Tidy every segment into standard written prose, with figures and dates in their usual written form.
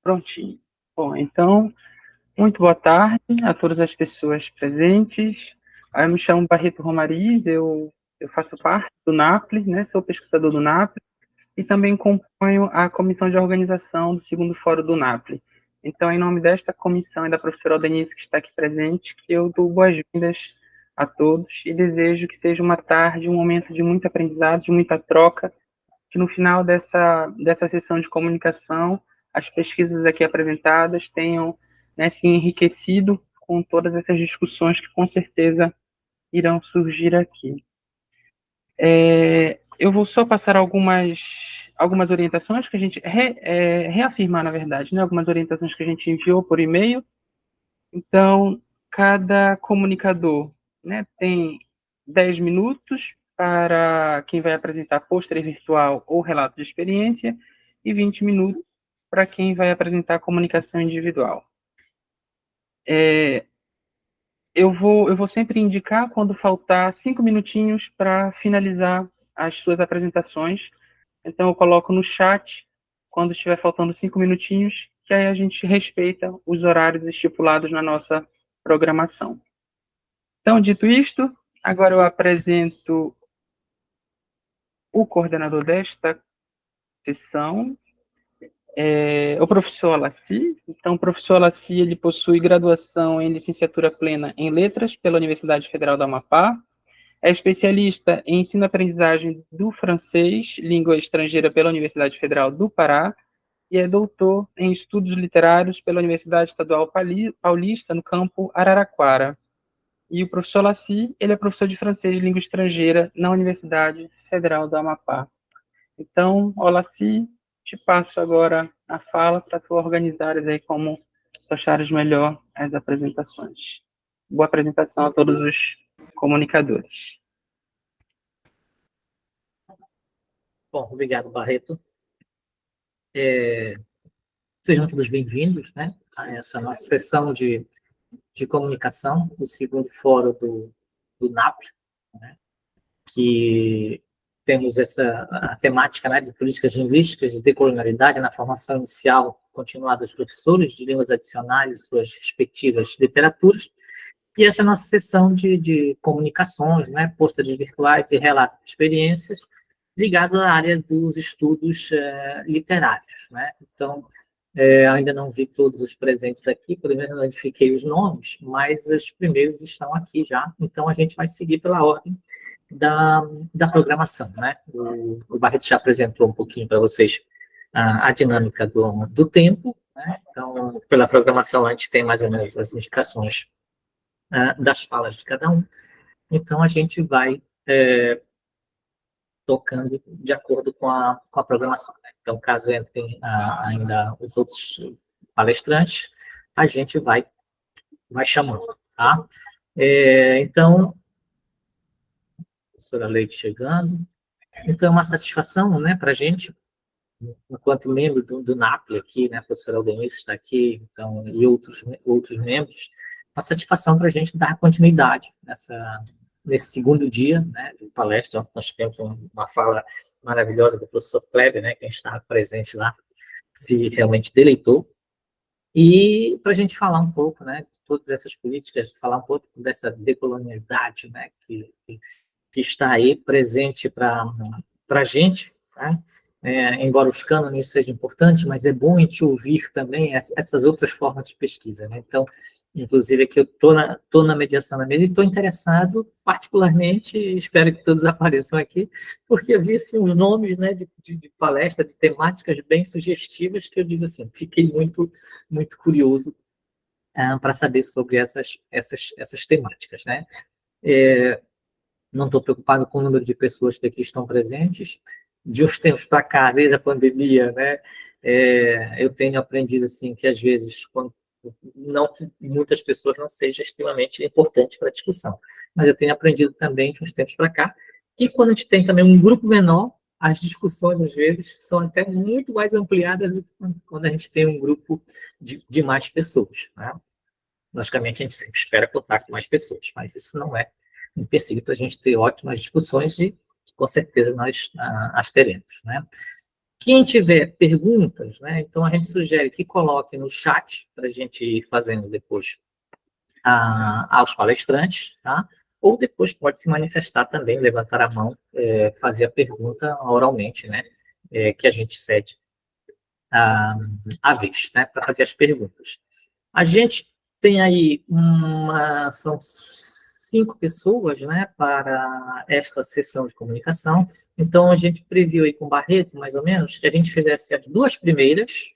Prontinho. Bom, então, muito boa tarde a todas as pessoas presentes. Eu me chamo Barreto Romariz, eu faço parte do NAPLE, né? Sou pesquisador do NAPLE e também componho a comissão de organização do segundo fórum do NAPLE. Então, em nome desta comissão e da professora Aldenice, que está aqui presente, que eu dou boas-vindas a todos e desejo que seja uma tarde, um momento de muito aprendizado, de muita troca, que no final dessa sessão de comunicação, as pesquisas aqui apresentadas tenham, né, se enriquecido com todas essas discussões que com certeza irão surgir aqui. Eu vou só passar algumas orientações que a gente reafirmar, na verdade, né, algumas orientações que a gente enviou por e-mail. Então, cada comunicador, né, tem 10 minutos para quem vai apresentar pôster virtual ou relato de experiência e 20 minutos para quem vai apresentar comunicação individual. Eu vou sempre indicar quando faltar 5 minutinhos para finalizar as suas apresentações. Então, eu coloco no chat, quando estiver faltando 5 minutinhos, que aí a gente respeita os horários estipulados na nossa programação. Então, dito isto, agora eu apresento o coordenador desta sessão, o professor Alassi. Então, o professor Alassi, ele possui graduação em licenciatura plena em Letras pela Universidade Federal do Amapá, é especialista em ensino-aprendizagem do francês, língua estrangeira pela Universidade Federal do Pará, e é doutor em estudos literários pela Universidade Estadual Paulista, no campo Araraquara. E o professor Laci, ele é professor de francês de língua estrangeira na Universidade Federal do Amapá. Então, Laci, te passo agora a fala para tu organizares aí como tu achares melhor as apresentações. Boa apresentação a todos os comunicadores. Bom, obrigado, Barreto. Sejam todos bem-vindos, né, a essa nossa sessão de comunicação do segundo fórum do NAPLE, né, que temos a temática, né, de políticas linguísticas de decolonialidade na formação inicial continuada dos professores de línguas adicionais e suas respectivas literaturas. E essa é a nossa sessão de comunicações, né, pôsteres virtuais e relatos de experiências ligado à área dos estudos literários, né? Então, ainda não vi todos os presentes aqui, pelo menos não identifiquei os nomes, mas os primeiros estão aqui já, então a gente vai seguir pela ordem da programação, né? O Barreto já apresentou um pouquinho para vocês a dinâmica do tempo, né? Então, pela programação, a gente tem mais ou menos as indicações das falas de cada um, então a gente vai tocando de acordo com a programação, né? Então, caso entrem ainda os outros palestrantes, a gente vai chamando, tá? Então, a professora Leite chegando. Então, é uma satisfação, né, para a gente, enquanto membro do NAPLE aqui, né, a professora Aldenice está aqui, então, e outros membros, uma satisfação para a gente dar continuidade nesse segundo dia, né, de palestra. Nós tivemos uma fala maravilhosa do professor Kleber, né, que a gente estava presente lá, se realmente deleitou. E para a gente falar um pouco, né, de todas essas políticas, falar um pouco dessa decolonialidade, né, que está aí presente para a gente, né? Embora os cânones sejam importantes, mas é bom a gente ouvir também essas outras formas de pesquisa, né? Então, inclusive aqui eu estou na mediação da mesa e estou interessado particularmente, espero que todos apareçam aqui, porque eu vi assim, os nomes, né, de palestra, de temáticas bem sugestivas, que eu digo assim, fiquei muito, muito curioso para saber sobre essas temáticas, né? Não estou preocupado com o número de pessoas que aqui estão presentes. De uns tempos para cá, desde a pandemia, né, eu tenho aprendido assim que às vezes, não que muitas pessoas não seja extremamente importante para a discussão, mas eu tenho aprendido também de uns tempos para cá que quando a gente tem também um grupo menor, as discussões às vezes são até muito mais ampliadas do que quando a gente tem um grupo de mais pessoas, né? Logicamente, a gente sempre espera contar com mais pessoas, mas isso não é um empecilho para a gente ter ótimas discussões e, com certeza, nós as teremos, né? Quem tiver perguntas, né, então a gente sugere que coloque no chat, para a gente ir fazendo depois aos palestrantes, tá? Ou depois pode se manifestar também, levantar a mão, fazer a pergunta oralmente, né, que a gente cede a vez, né, para fazer as perguntas. A gente tem aí são 5 pessoas, né, para esta sessão de comunicação. Então, a gente previu aí com o Barreto, mais ou menos, que a gente fizesse as duas primeiras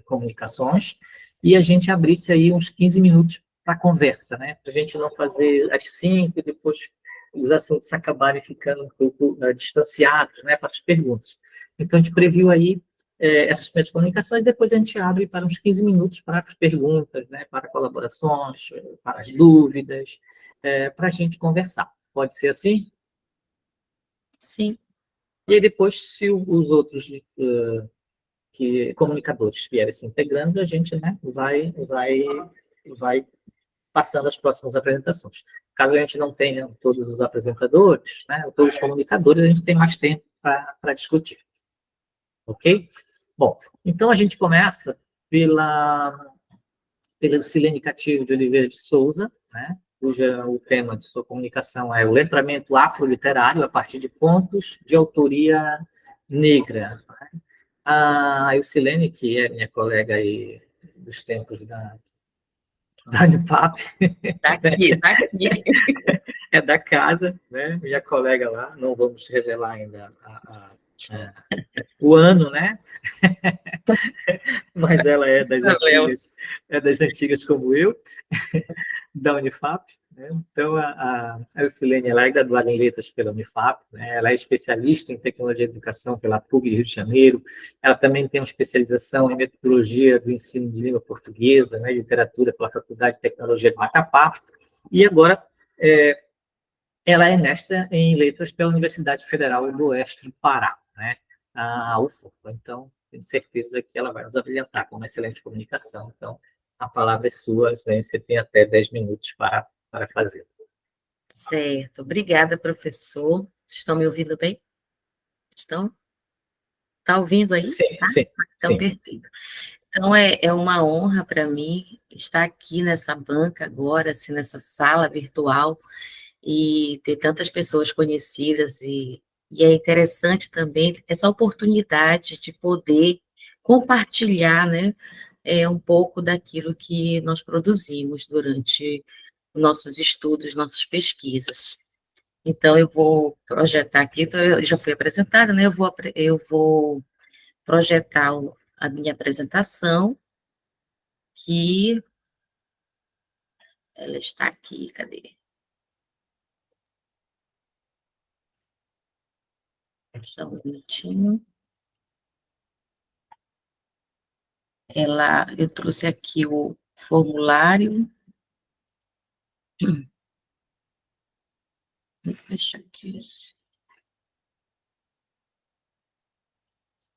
comunicações, e a gente abrisse aí uns 15 minutos para conversa, né, para a gente não fazer as 5 e depois os assuntos acabarem ficando um pouco distanciados, né, para as perguntas. Então, a gente previu aí essas primeiras comunicações, depois a gente abre para uns 15 minutos para as perguntas, né, para colaborações, para as dúvidas, para a gente conversar. Pode ser assim? Sim. E aí depois, se os outros comunicadores vierem se integrando, a gente, né, vai passando as próximas apresentações. Caso a gente não tenha todos os apresentadores, né, todos os comunicadores, a gente tem mais tempo para discutir. Ok? Bom, então a gente começa pela Silene Cativo de Oliveira de Souza, né, o tema de sua comunicação é o letramento afroliterário a partir de contos de autoria negra. Né? A Silene, que é minha colega aí dos tempos da Unipap, Daqui. é da casa, né, minha colega lá, não vamos revelar ainda o ano, né? Mas ela é das antigas como eu, da Unifap. Né? Então, a Silene ela é graduada em Letras pela Unifap, né? Ela é especialista em Tecnologia e Educação pela PUC de Rio de Janeiro, ela também tem uma especialização em Metodologia do Ensino de Língua Portuguesa, né? Literatura pela Faculdade de Tecnologia de Macapá, e agora ela é mestra em Letras pela Universidade Federal do Oeste do Pará, né? A UFOP. Então, tenho certeza que ela vai nos abrilhantar com uma excelente comunicação. Então, a palavra é sua, né? Você tem até 10 minutos para fazer. Certo. Obrigada, professor. Vocês estão me ouvindo bem? Estão? Está ouvindo aí? Sim, tá? sim. Então, sim. perfeito. Então, é uma honra para mim estar aqui nessa banca agora, assim, nessa sala virtual, e ter tantas pessoas conhecidas, e é interessante também essa oportunidade de poder compartilhar, né, um pouco daquilo que nós produzimos durante nossos estudos, nossas pesquisas. Então, eu vou projetar aqui, então, eu já fui apresentada, né, eu vou projetar a minha apresentação, que ela está aqui, cadê? Só um minutinho. Eu trouxe aqui o formulário. Vou fechar aqui.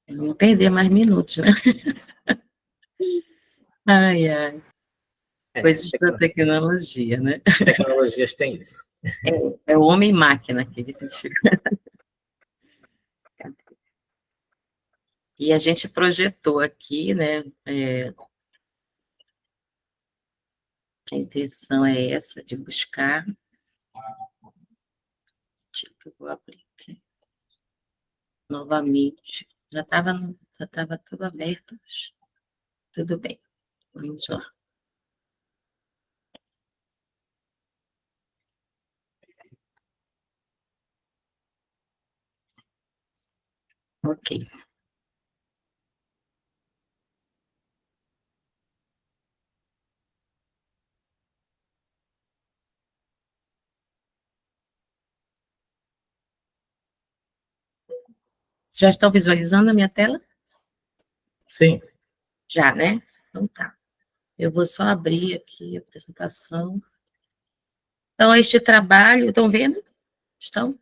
Eu não vou perder mais minutos, né? Ai, ai. Coisas da tecnologia, né? Tecnologias têm isso. É o homem-máquina aqui. E a gente projetou aqui, né? A intenção é essa, de buscar. Deixa eu vou abrir aqui novamente. Já estava tudo aberto. Tudo bem. Vamos lá. Ok. Já estão visualizando a minha tela? Sim. Já, né? Então tá. Eu vou só abrir aqui a apresentação. Então, este trabalho, estão vendo? Estão?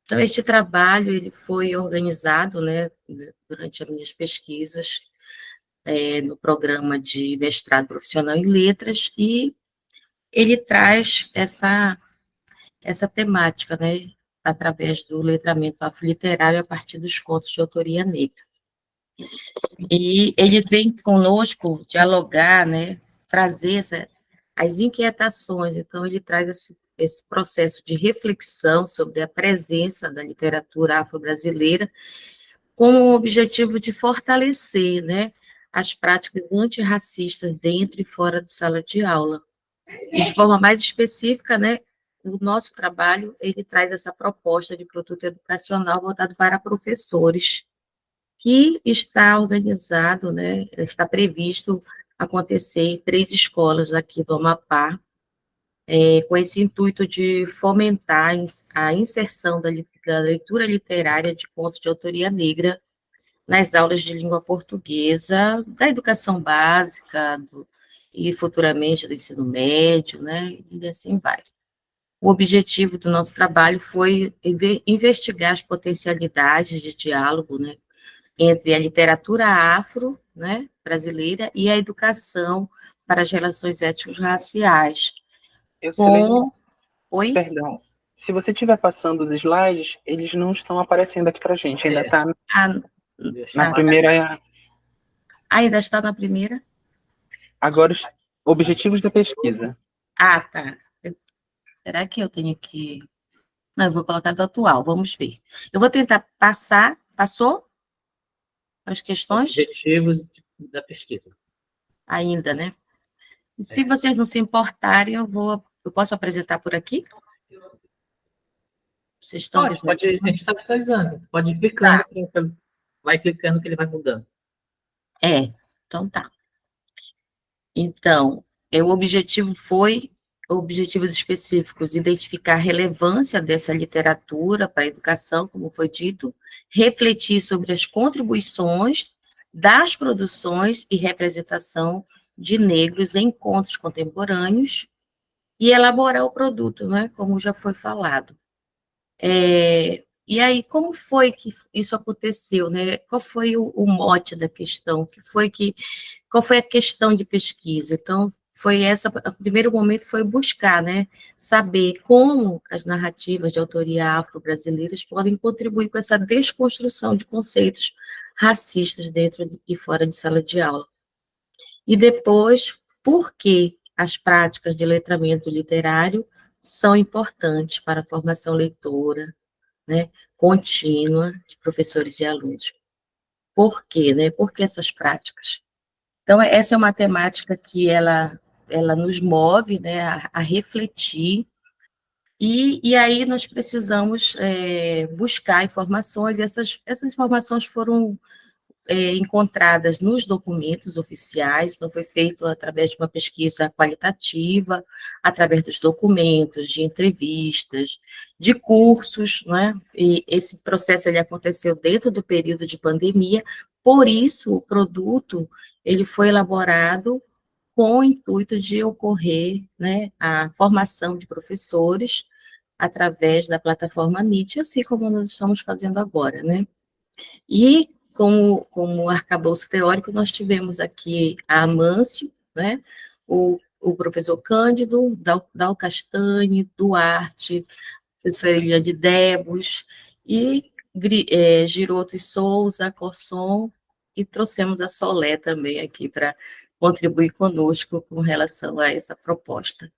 Então, este trabalho, ele foi organizado, né, durante as minhas pesquisas, no programa de mestrado profissional em letras, e ele traz essa temática, né, através do letramento afro-literário a partir dos contos de autoria negra. E eles vêm conosco dialogar, né, trazer as inquietações. Então, ele traz esse processo de reflexão sobre a presença da literatura afro-brasileira com o objetivo de fortalecer, né, as práticas antirracistas dentro e fora de sala de aula. E de forma mais específica, né, o nosso trabalho, ele traz essa proposta de produto educacional voltado para professores, que está organizado, né, está previsto acontecer em 3 escolas aqui do Amapá, com esse intuito de fomentar a inserção da leitura literária de contos de autoria negra nas aulas de língua portuguesa, da educação básica e futuramente do ensino médio, né, e assim vai. O objetivo do nosso trabalho foi investigar as potencialidades de diálogo, né, entre a literatura afro, né, brasileira, e a educação para as relações étnico-raciais. Oi? Perdão. Se você estiver passando os slides, eles não estão aparecendo aqui para a gente. Ainda está na primeira. Ainda está na primeira? Agora, os objetivos da pesquisa. Ah, tá. Será que eu tenho que... Não, eu vou colocar do atual, vamos ver. Eu vou tentar passar. Passou? As questões? Objetivos da pesquisa. Ainda, né? Se vocês não se importarem, eu posso apresentar por aqui? Vocês estão a gente está atualizando. Pode ir clicando, vai clicando que ele vai mudando. Então tá. Então, o objetivo foi, objetivos específicos, identificar a relevância dessa literatura para a educação, como foi dito, refletir sobre as contribuições das produções e representação de negros em contos contemporâneos e elaborar o produto, né, como já foi falado. E aí, como foi que isso aconteceu, né? Qual foi o mote da questão? Qual foi a questão de pesquisa? Então, o primeiro momento foi buscar, né, saber como as narrativas de autoria afro-brasileiras podem contribuir com essa desconstrução de conceitos racistas dentro e fora de sala de aula. E depois, por que as práticas de letramento literário são importantes para a formação leitora, né, contínua de professores e alunos. Por quê, né? Por que essas práticas? Então, essa é uma temática que ela nos move, né, a refletir, e aí nós precisamos buscar informações, e essas informações foram encontradas nos documentos oficiais, então foi feito através de uma pesquisa qualitativa, através dos documentos, de entrevistas, de cursos, né? E esse processo ele aconteceu dentro do período de pandemia, por isso o produto ele foi elaborado com o intuito de ocorrer, né, a formação de professores através da plataforma Meet, assim como nós estamos fazendo agora, né? E como arcabouço teórico, nós tivemos aqui a Amâncio, né, o professor Cândido, Dal Castanhe, Duarte, professora Eliane Debos, e Giroto e Souza, Corson, e trouxemos a Solé também aqui para contribuir conosco com relação a essa proposta.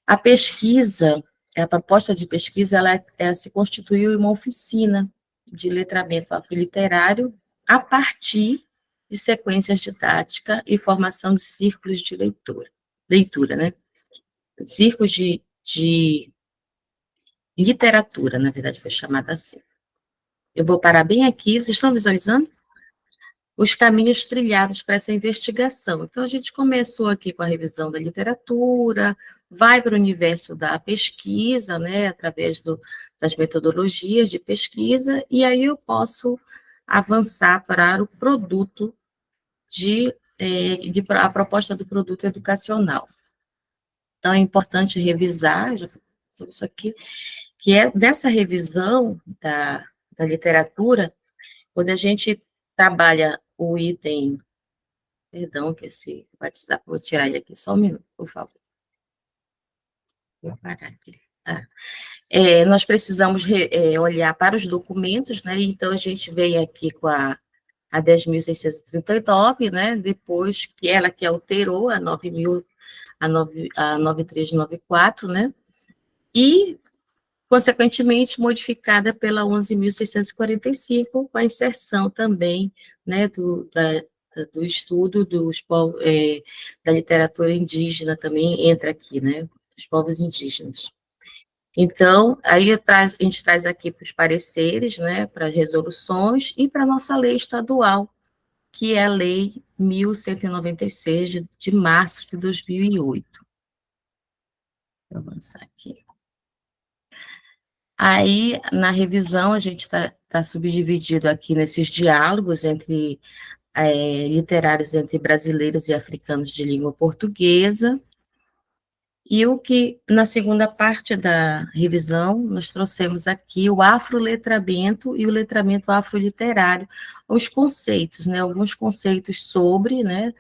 A pesquisa, a proposta de pesquisa, ela se constituiu em uma oficina de letramento afro-literário a partir de sequências didáticas e formação de círculos de leitura, né? Círculos de literatura, na verdade, foi chamada assim. Eu vou parar bem aqui, vocês estão visualizando? Os caminhos trilhados para essa investigação. Então, a gente começou aqui com a revisão da literatura, vai para o universo da pesquisa, né, através das metodologias de pesquisa, e aí eu posso avançar para o produto a proposta do produto educacional. Então, é importante revisar, já falei sobre isso aqui, que é dessa revisão da literatura, quando a gente trabalha o item, perdão, que esse WhatsApp, vou tirar ele aqui só um minuto, por favor. Vou parar aqui. Nós precisamos olhar para os documentos, né? Então, a gente vem aqui com a 10.639, né? Depois que ela que alterou a 9.000, a 9394, né? E, consequentemente, modificada pela 11.645, com a inserção também, né, do estudo da literatura indígena também entra aqui, né? Dos povos indígenas. Então, aí a gente traz aqui para os pareceres, né, para as resoluções e para a nossa lei estadual, que é a Lei 1.196, de março de 2008. Vou avançar aqui. Aí, na revisão, a gente tá subdividido aqui nesses diálogos entre literários entre brasileiros e africanos de língua portuguesa. E o que, na segunda parte da revisão, nós trouxemos aqui o afroletramento e o letramento afroliterário, os conceitos, né, alguns conceitos sobre, né,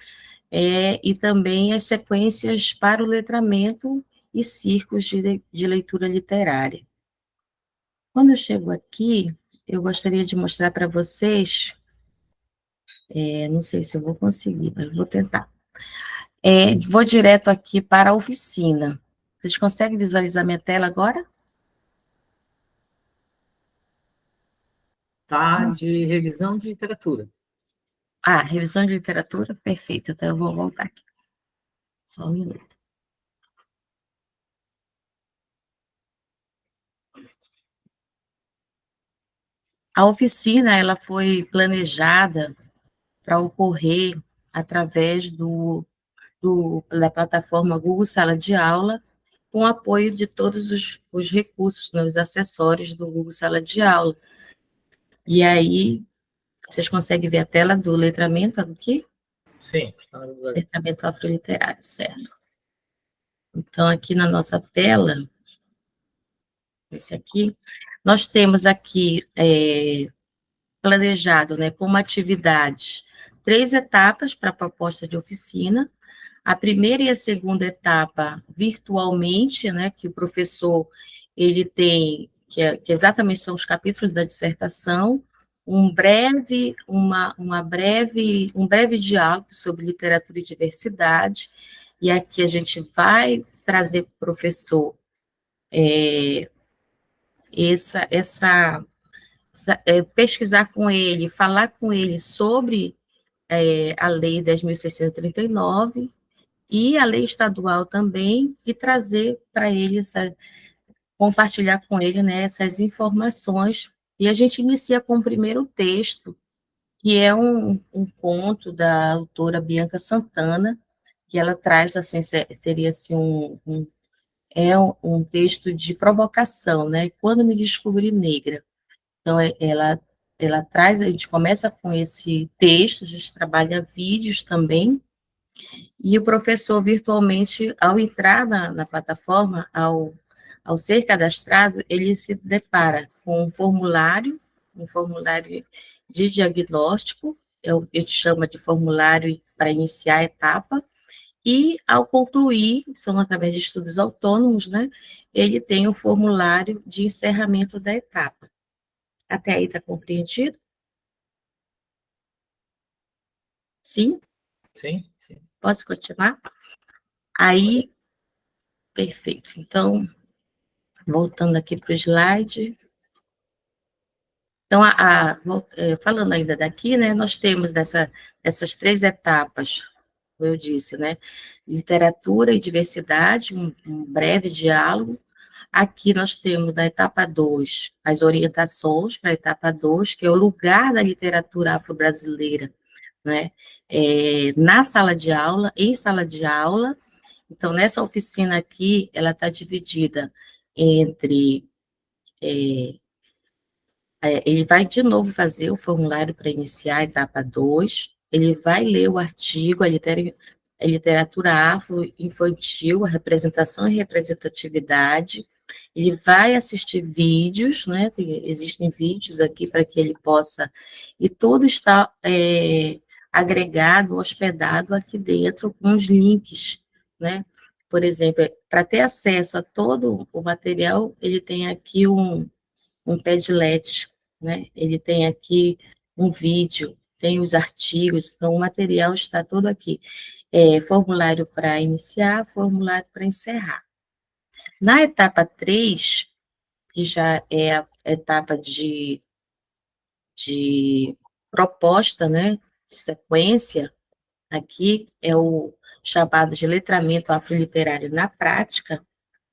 e também as sequências para o letramento e círculos de leitura literária. Quando eu chego aqui, eu gostaria de mostrar para vocês, não sei se eu vou conseguir, mas vou tentar. Vou direto aqui para a oficina. Vocês conseguem visualizar minha tela agora? Tá, de revisão de literatura. Revisão de literatura, perfeito. Então, eu vou voltar aqui. Só um minuto. A oficina, ela foi planejada para ocorrer através da plataforma Google Sala de Aula, com apoio de todos os recursos, né, os acessórios do Google Sala de Aula. E aí, vocês conseguem ver a tela do letramento aqui? Sim. Letramento afroliterário, certo. Então, aqui na nossa tela, esse aqui, nós temos aqui planejado, né, como atividades, 3 etapas para a proposta de oficina. A primeira e a segunda etapa virtualmente, né, que o professor ele tem, que exatamente são os capítulos da dissertação, um breve diálogo sobre literatura e diversidade, e aqui a gente vai trazer para o professor pesquisar com ele, falar com ele sobre a Lei 10.639 e a lei estadual também, e trazer para ele, compartilhar com ele, né, essas informações. E a gente inicia com o primeiro texto, que é um conto da autora Bianca Santana, que ela traz, assim, seria assim, um texto de provocação, né? Quando me descobri negra. Então, ela traz, a gente começa com esse texto, a gente trabalha vídeos também, e o professor, virtualmente, ao entrar na plataforma, ao ser cadastrado, ele se depara com um formulário de diagnóstico, a gente chama de formulário para iniciar a etapa, e, ao concluir, são através de estudos autônomos, né, ele tem o formulário de encerramento da etapa. Até aí está compreendido? Sim? Sim. Posso continuar? Aí, perfeito. Então, voltando aqui para o slide. Então, falando ainda daqui, né, nós temos essas 3 etapas, como eu disse, né, literatura e diversidade, um breve diálogo. Aqui nós temos, na etapa 2, as orientações para a etapa 2, que é o lugar da literatura afro-brasileira, né, na sala de aula, em sala de aula. Então, nessa oficina aqui, ela está dividida entre... ele vai, de novo, fazer o formulário para iniciar a etapa 2, ele vai ler o artigo, a literatura afro-infantil, a representação e representatividade, ele vai assistir vídeos, né, existem vídeos aqui para que ele possa, e tudo está agregado, hospedado aqui dentro, com os links, né, por exemplo, para ter acesso a todo o material, ele tem aqui um Padlet, né? Ele tem aqui um vídeo, tem os artigos, então o material está todo aqui. Formulário para iniciar, formulário para encerrar. Na etapa 3, que já é a etapa de proposta, né, de sequência, aqui é o chamado de letramento afroliterário na prática.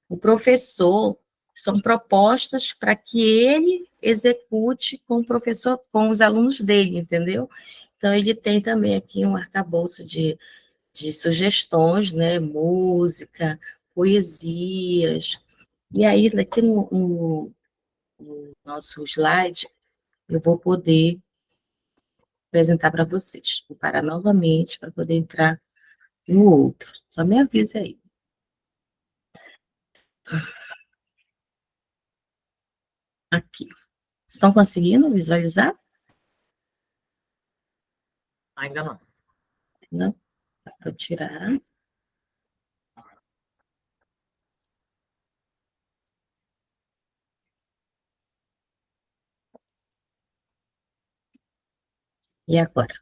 O professor, são propostas para que ele execute com o professor, com os alunos dele, entendeu? Então, ele tem também aqui um arcabouço de sugestões, né, música, poesias, e aí, aqui no nosso slide, eu vou poder apresentar para vocês. Vou parar novamente para poder entrar no outro. Só me avise aí. Aqui. Estão conseguindo visualizar? Ainda não. Não? Vou tirar. E agora?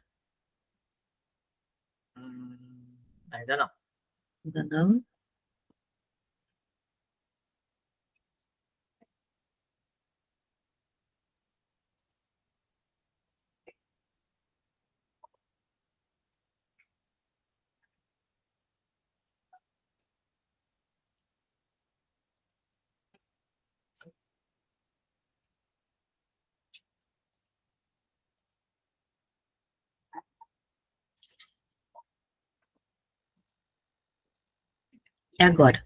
Ainda não. Ainda não? E agora?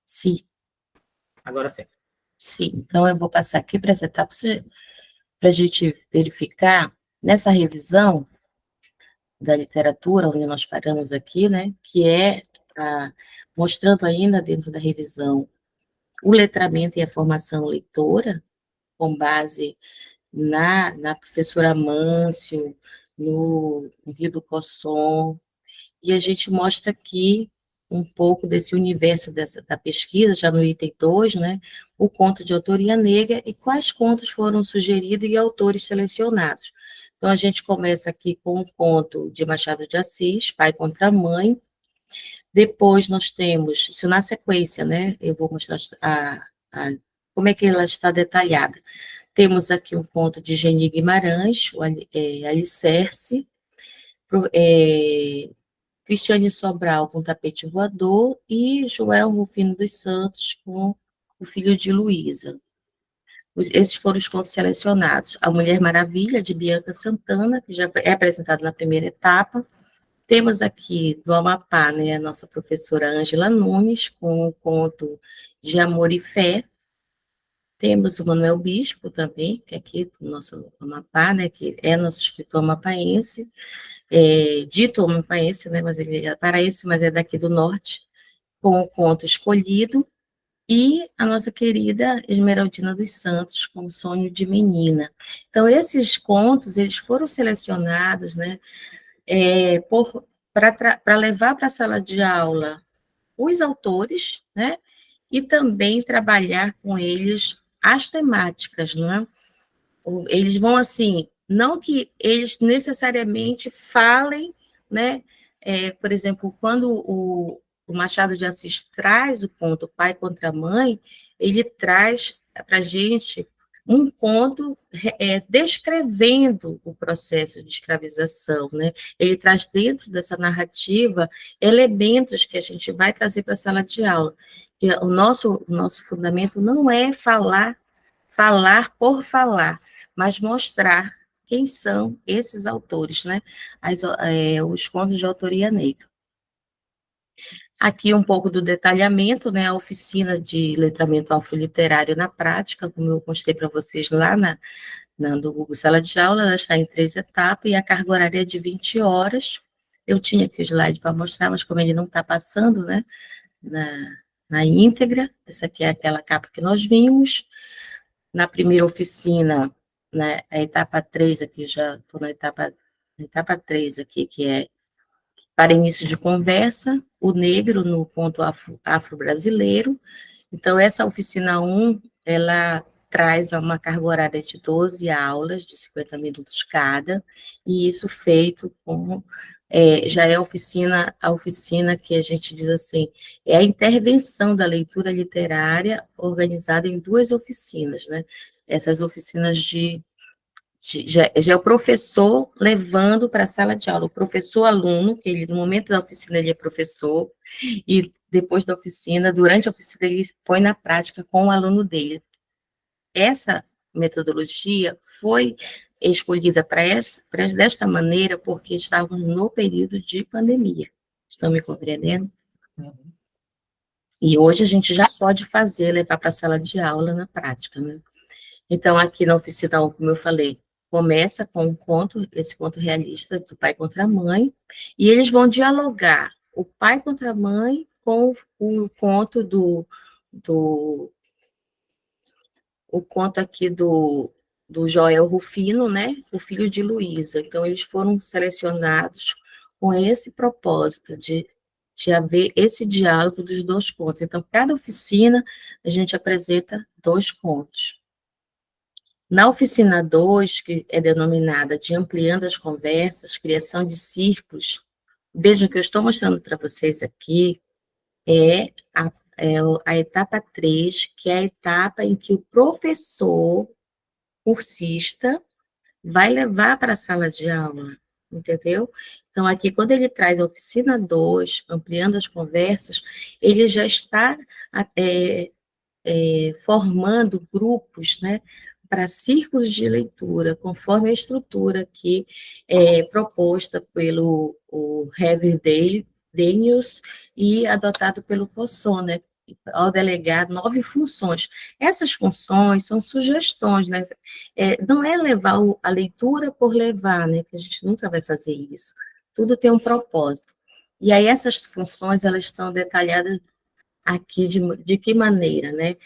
Sim. Agora sim. Sim. Então, eu vou passar aqui para essa etapa para a gente verificar nessa revisão da literatura, onde nós paramos aqui, né, que é mostrando ainda dentro da revisão o letramento e a formação leitora, com base na professora Amâncio, no Rio do Cosson, e a gente mostra aqui um pouco desse universo da pesquisa, já no item 2, né, o conto de autoria negra e quais contos foram sugeridos e autores selecionados. Então, a gente começa aqui com o conto de Machado de Assis, Pai contra Mãe. Depois nós temos, isso na sequência, né, eu vou mostrar como é que ela está detalhada. Temos aqui um conto de Geni Guimarães, Alicerce, Cristiane Sobral com Tapete Voador e Joel Rufino dos Santos com O Filho de Luísa. Esses foram os contos selecionados. A Mulher Maravilha, de Bianca Santana, que já é apresentado na primeira etapa. Temos aqui do Amapá, né, a nossa professora Ângela Nunes, com o conto de Amor e Fé. Temos o Manuel Bispo também, que é aqui do nosso Amapá, né, que é nosso escritor amapaense, dito amapaense, né, mas ele é paraense, mas é daqui do norte, com o conto Escolhido, e a nossa querida Esmeraldina dos Santos, com Sonho de Menina. Então, esses contos, eles foram selecionados, né, para levar para a sala de aula os autores, né, e também trabalhar com eles as temáticas, não é? Eles vão assim, não que eles necessariamente falem, né? Por exemplo, quando o Machado de Assis traz o conto Pai contra Mãe, ele traz para a gente um conto descrevendo o processo de escravização, né? Ele traz dentro dessa narrativa elementos que a gente vai trazer para a sala de aula. Que o nosso fundamento não é falar por falar, mas mostrar quem são esses autores, né? Os contos de autoria negra. Aqui um pouco do detalhamento, né? A oficina de letramento afroliterário na prática, como eu mostrei para vocês lá no Google Sala de Aula, ela está em 3 etapas e a carga horária é de 20 horas. Eu tinha aqui o slide para mostrar, mas como ele não está passando, né? Na íntegra, essa aqui é aquela capa que nós vimos. Na primeira oficina, né, a etapa 3 aqui, já estou na etapa 3 aqui, que é Para início de conversa, o negro no ponto afro-brasileiro. Então, essa oficina 1, ela traz uma carga horária de 12 aulas, de 50 minutos cada, e isso feito com... já é a oficina que a gente diz assim, é a intervenção da leitura literária organizada em 2 oficinas, né? Essas oficinas já é o professor levando para a sala de aula, o professor-aluno, que ele, no momento da oficina, ele é professor, e depois da oficina, durante a oficina, ele põe na prática com o aluno dele. Essa metodologia foi escolhida desta maneira porque estávamos no período de pandemia. Estão me compreendendo? Uhum. E hoje a gente já pode levar para a sala de aula na prática, né? Então, aqui na oficina 1, como eu falei, começa com um conto, esse conto realista do pai contra a mãe, e eles vão dialogar o pai contra a mãe com o conto o conto aqui do Joel Rufino, né, o filho de Luísa. Então, eles foram selecionados com esse propósito de haver esse diálogo dos 2 contos. Então, cada oficina, a gente apresenta 2 contos. Na oficina 2, que é denominada de Ampliando as Conversas, Criação de Círculos, vejam que eu estou mostrando para vocês aqui, é a etapa 3, que é a etapa em que o professor cursista vai levar para a sala de aula, entendeu? Então, aqui, quando ele traz a oficina 2, Ampliando as Conversas, ele já está formando grupos, né, para círculos de leitura, conforme a estrutura que é proposta pelo Heavy Daniels e adotado pelo Cosson, né, ao delegar 9 funções. Essas funções são sugestões, né? Não é levar a leitura por levar, né, que a gente nunca vai fazer isso. Tudo tem um propósito. E aí essas funções, elas estão detalhadas aqui de que maneira, né?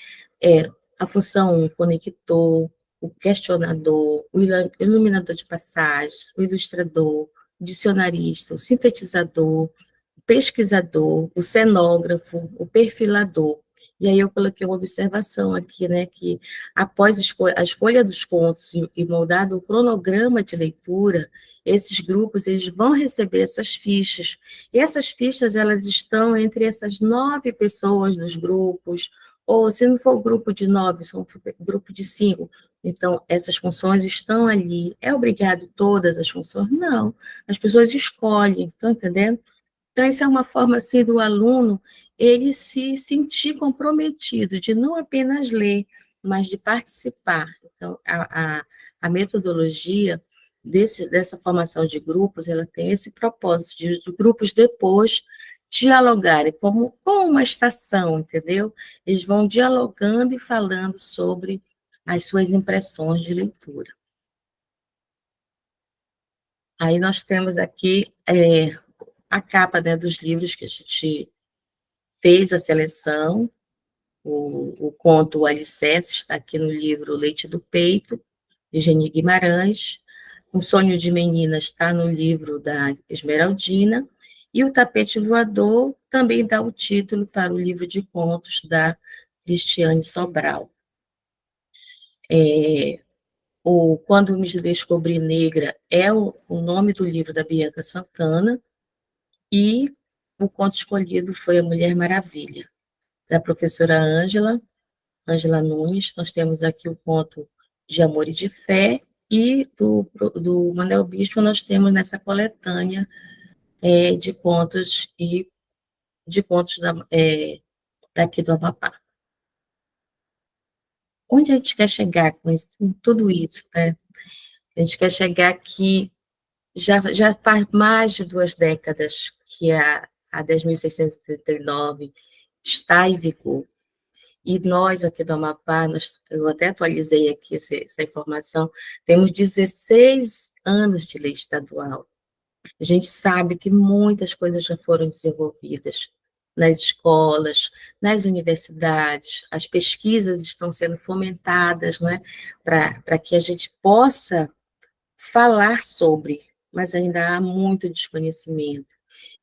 A função 1, conector, o questionador, o iluminador de passagens, o ilustrador, o dicionarista, o sintetizador, o pesquisador, o cenógrafo, o perfilador. E aí eu coloquei uma observação aqui, né, que após a escolha dos contos e moldado o cronograma de leitura, esses grupos eles vão receber essas fichas. E essas fichas elas estão entre essas 9 pessoas dos grupos, ou se não for grupo de 9, são grupo de 5. Então, essas funções estão ali. É obrigado todas as funções? Não. As pessoas escolhem, estão entendendo? Então, isso é uma forma, assim, do aluno ele se sentir comprometido, de não apenas ler, mas de participar. Então, a metodologia dessa formação de grupos, ela tem esse propósito de os grupos depois dialogarem como uma estação, entendeu? Eles vão dialogando e falando sobre as suas impressões de leitura. Aí nós temos aqui a capa, né, dos livros que a gente fez a seleção. O conto O Alicerce está aqui no livro Leite do Peito, de Geni Guimarães. Um Sonho de Menina está no livro da Esmeraldina. E O Tapete Voador também dá o título para o livro de contos da Cristiane Sobral. Quando Me Descobri Negra é o nome do livro da Bianca Santana, e o conto escolhido foi A Mulher Maravilha, da professora Ângela Nunes. Nós temos aqui o conto De Amor e de Fé, e do Manuel Bispo nós temos nessa coletânea de contos daqui do Amapá. Onde a gente quer chegar com tudo isso, né? A gente quer chegar que já faz mais de 2 décadas que a 10.639 está em vigor. E nós, aqui do Amapá, eu até atualizei aqui essa informação, temos 16 anos de lei estadual. A gente sabe que muitas coisas já foram desenvolvidas nas escolas, nas universidades, as pesquisas estão sendo fomentadas, né, para que a gente possa falar sobre, mas ainda há muito desconhecimento.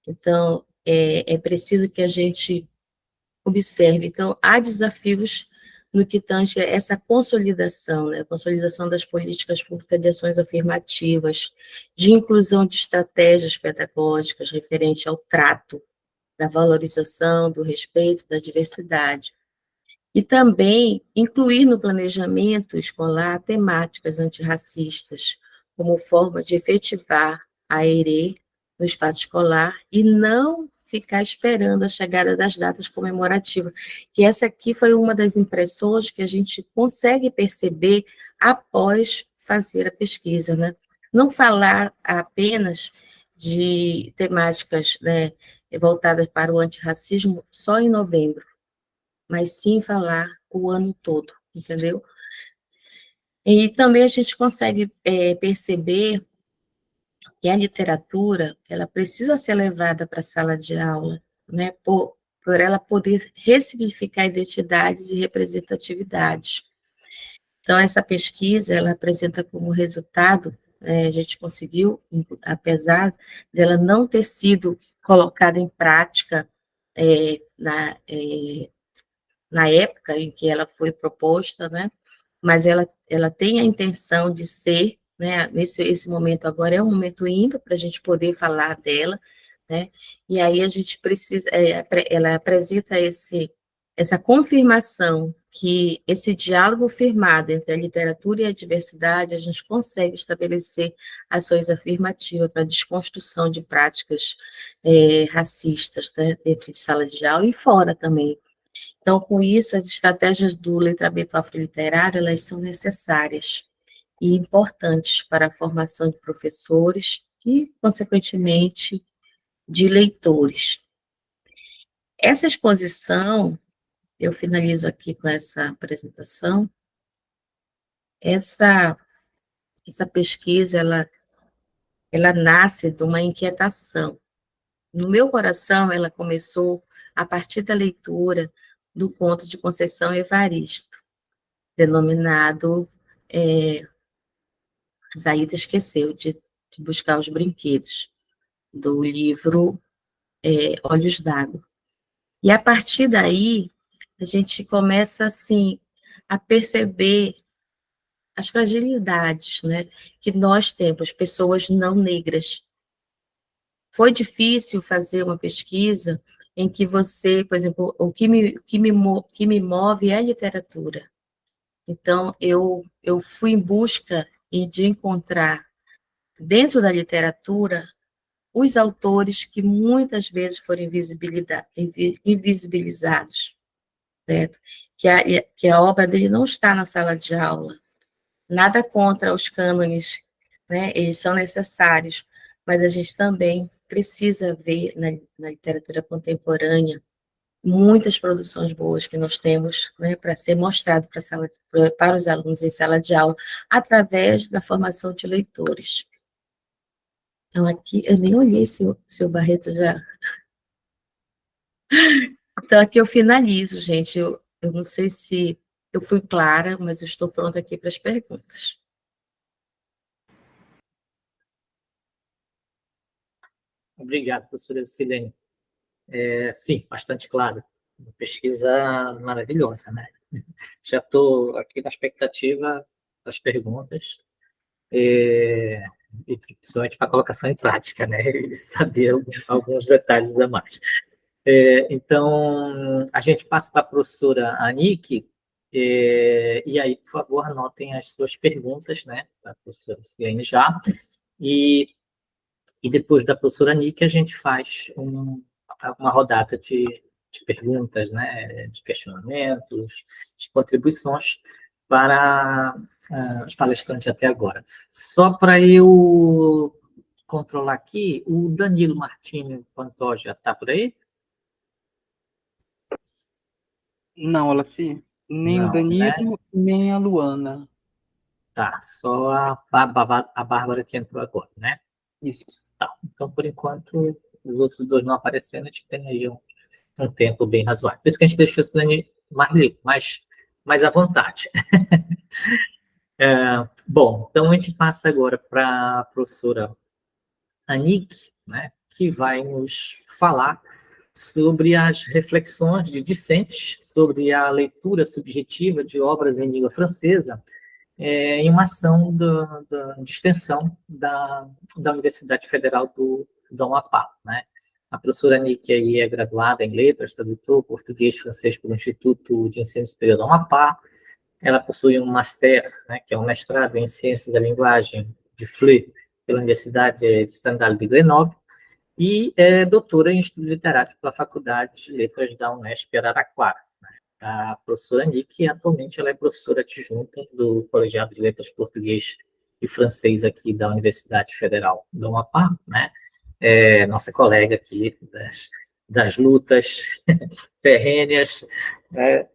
Então, é preciso que a gente observe. Então, há desafios no que tange essa consolidação, né? A consolidação das políticas públicas de ações afirmativas, de inclusão de estratégias pedagógicas referente ao trato, da valorização, do respeito, da diversidade. E também incluir no planejamento escolar temáticas antirracistas, como forma de efetivar a ERE no espaço escolar e não ficar esperando a chegada das datas comemorativas, que essa aqui foi uma das impressões que a gente consegue perceber após fazer a pesquisa, né? Não falar apenas de temáticas, né, voltadas para o antirracismo só em novembro, mas sim falar o ano todo, entendeu? E também a gente consegue perceber que a literatura, ela precisa ser levada para a sala de aula, né, por ela poder ressignificar identidades e representatividades. Então, essa pesquisa, ela apresenta como resultado, a gente conseguiu, apesar dela não ter sido colocada em prática na época em que ela foi proposta, né? Mas ela tem a intenção de ser, né? Esse momento agora é um momento ímpar para a gente poder falar dela, né? E aí a gente precisa, ela apresenta essa confirmação que esse diálogo firmado entre a literatura e a diversidade, a gente consegue estabelecer ações afirmativas para a desconstrução de práticas racistas, né, dentro de sala de aula e fora também. Então, com isso, as estratégias do letramento afroliterário, elas são necessárias e importantes para a formação de professores e, consequentemente, de leitores. Essa exposição, eu finalizo aqui com essa apresentação, essa pesquisa, ela nasce de uma inquietação. No meu coração, ela começou a partir da leitura do conto de Conceição Evaristo, denominado Zaida esqueceu de buscar os brinquedos, do livro Olhos d'Água. E a partir daí, a gente começa, assim, a perceber as fragilidades, né, que nós temos, pessoas não negras. Foi difícil fazer uma pesquisa em que você, por exemplo, o que me move é a literatura. Então, eu fui em busca de encontrar, dentro da literatura, os autores que muitas vezes foram invisibilizados, certo? Que a obra dele não está na sala de aula. Nada contra os cânones, né? Eles são necessários, mas a gente também precisa ver na literatura contemporânea muitas produções boas que nós temos, né, para ser mostrado para os alunos em sala de aula, através da formação de leitores. Então, aqui, eu nem olhei se o Barreto já... Então, aqui eu finalizo, gente. Eu não sei se eu fui clara, mas eu estou pronta aqui para as perguntas. Obrigado, professora Silene. Sim, bastante claro. Uma pesquisa maravilhosa, né? Já estou aqui na expectativa das perguntas, e principalmente para a colocação em prática, né? E saber alguns detalhes a mais. Então, a gente passa para a professora Anique, e aí, por favor, anotem as suas perguntas, né? Para a professora Silene já. E depois da professora Anique, a gente faz uma rodada de perguntas, né, de questionamentos, de contribuições para os palestrantes até agora. Só para eu controlar aqui, o Danilo Martins Pantoja está por aí? Não, Alaci, nem o Não, né? Danilo, nem a Luana. Tá, só a Bárbara que entrou agora, né? Isso. Tá, então, por enquanto, os outros dois não aparecendo, a gente tem aí um tempo bem razoável. Por isso que a gente deixou esse Dani mais livre, mais à vontade. Bom, então a gente passa agora para a professora Anique, né, que vai nos falar sobre as reflexões de discentes sobre a leitura subjetiva de obras em língua francesa em uma ação de extensão da Universidade Federal do Amapá, né? A professora Nick aí é graduada em Letras, tradutor português e francês pelo Instituto de Ensino Superior do Amapá. Ela possui um master, né, que é um mestrado em Ciências da Linguagem de FLE, pela Universidade de Stendhal de Grenoble, e é doutora em Estudos Literários pela Faculdade de Letras da Unesp Araraquara. A professora Nick, atualmente, ela é professora adjunta do Colegiado de Letras Português e Francês aqui da Universidade Federal do Amapá, né? Nossa colega aqui das lutas ferrenhas, né?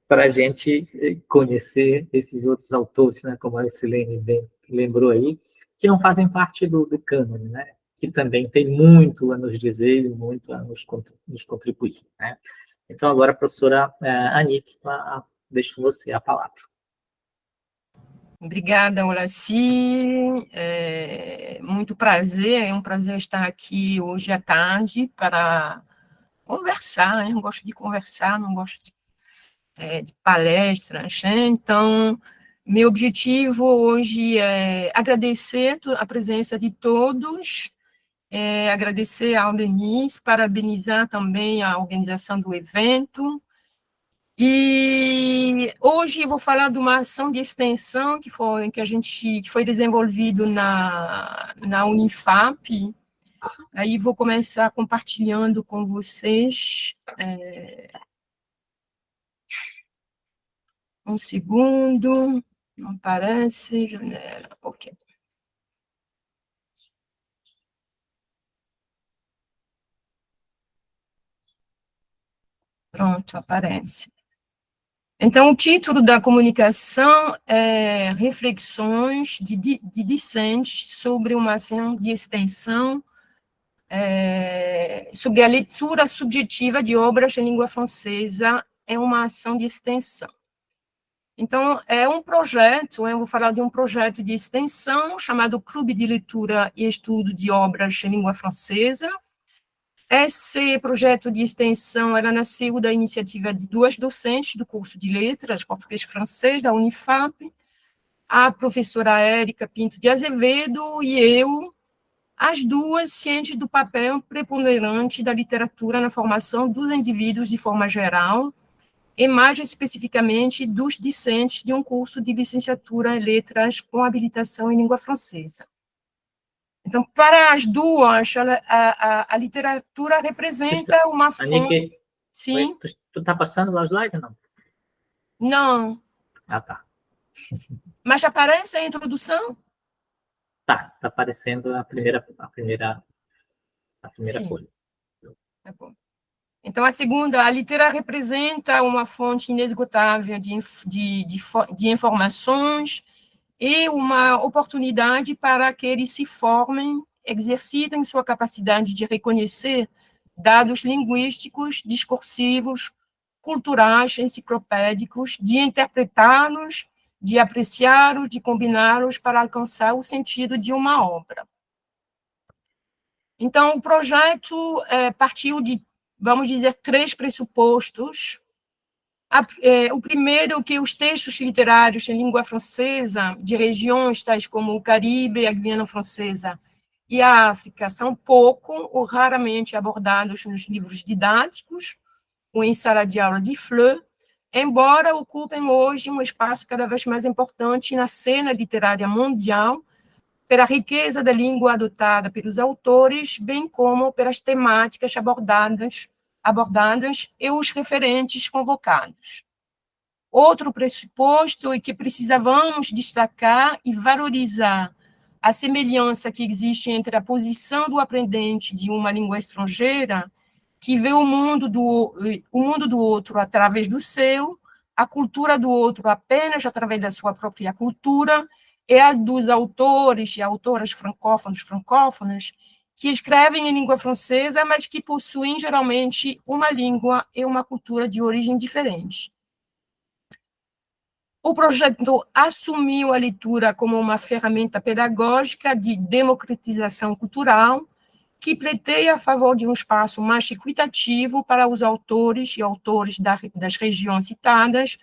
Para a gente conhecer esses outros autores, né? Como a Silene bem lembrou aí, que não fazem parte do cânone, né? Que também tem muito a nos dizer e muito a nos contribuir, né? Então, agora, a professora Anick, deixo com você a palavra. Obrigada, Olaci. Muito prazer, é um prazer estar aqui hoje à tarde para conversar, né? Eu gosto de conversar, não gosto de palestras, né? Então, meu objetivo hoje é agradecer a presença de todos, agradecer ao Denise, parabenizar também a organização do evento. E hoje vou falar de uma ação de extensão que foi desenvolvido na Unifap. Aí vou começar compartilhando com vocês. Um segundo, não aparece, janela, ok. Pronto, aparece. Então, o título da comunicação é Reflexões de discentes sobre uma ação de extensão sobre a leitura subjetiva de obras em língua francesa em uma ação de extensão. Então, é um projeto, eu vou falar de um projeto de extensão chamado Clube de Leitura e Estudo de Obras em Língua Francesa. Esse projeto de extensão, ela nasceu da iniciativa de duas docentes do curso de Letras, Português e Francês, da Unifap, a professora Érica Pinto de Azevedo e eu, as duas cientes do papel preponderante da literatura na formação dos indivíduos de forma geral, e mais especificamente dos discentes de um curso de licenciatura em letras com habilitação em língua francesa. Então, para as duas, a literatura representa uma fonte... Sim? Tu está passando lá o slide ou não? Não. Ah, tá. Mas aparece a introdução? Tá aparecendo a primeira Sim. folha. Tá bom. Então, a segunda, a literatura representa uma fonte inesgotável de informações e uma oportunidade para que eles se formem, exercitem sua capacidade de reconhecer dados linguísticos, discursivos, culturais, enciclopédicos, de interpretá-los, de apreciá-los, de combiná-los para alcançar o sentido de uma obra. Então, o projeto partiu de, vamos dizer, 3 pressupostos. O primeiro, que os textos literários em língua francesa, de regiões tais como o Caribe, a Guiana Francesa e a África, são pouco ou raramente abordados nos livros didáticos ou em sala de aula de FLE, embora ocupem hoje um espaço cada vez mais importante na cena literária mundial, pela riqueza da língua adotada pelos autores, bem como pelas temáticas abordadas e os referentes convocados. Outro pressuposto é que precisávamos destacar e valorizar a semelhança que existe entre a posição do aprendente de uma língua estrangeira, que vê o mundo do outro através do seu, a cultura do outro apenas através da sua própria cultura, e a dos autores e autoras francófonas, que escrevem em língua francesa, mas que possuem, geralmente, uma língua e uma cultura de origem diferente. O projeto assumiu a leitura como uma ferramenta pedagógica de democratização cultural, que pleiteia a favor de um espaço mais equitativo para os autores e autores das regiões citadas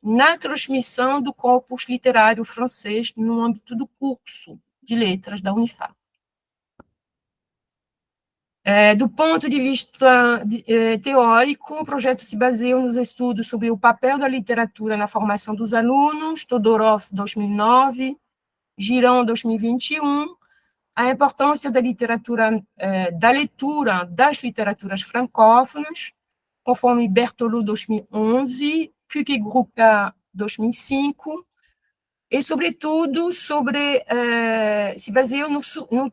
na transmissão do corpus literário francês no âmbito do curso de letras da Unifap. Do ponto de vista teórico, o projeto se baseia nos estudos sobre o papel da literatura na formação dos alunos, Todorov, 2009, Girão, 2021, a importância da literatura, da leitura das literaturas francófonas, conforme Berthelot, 2011, Kuke-Gruka, 2005, e, sobretudo, se baseia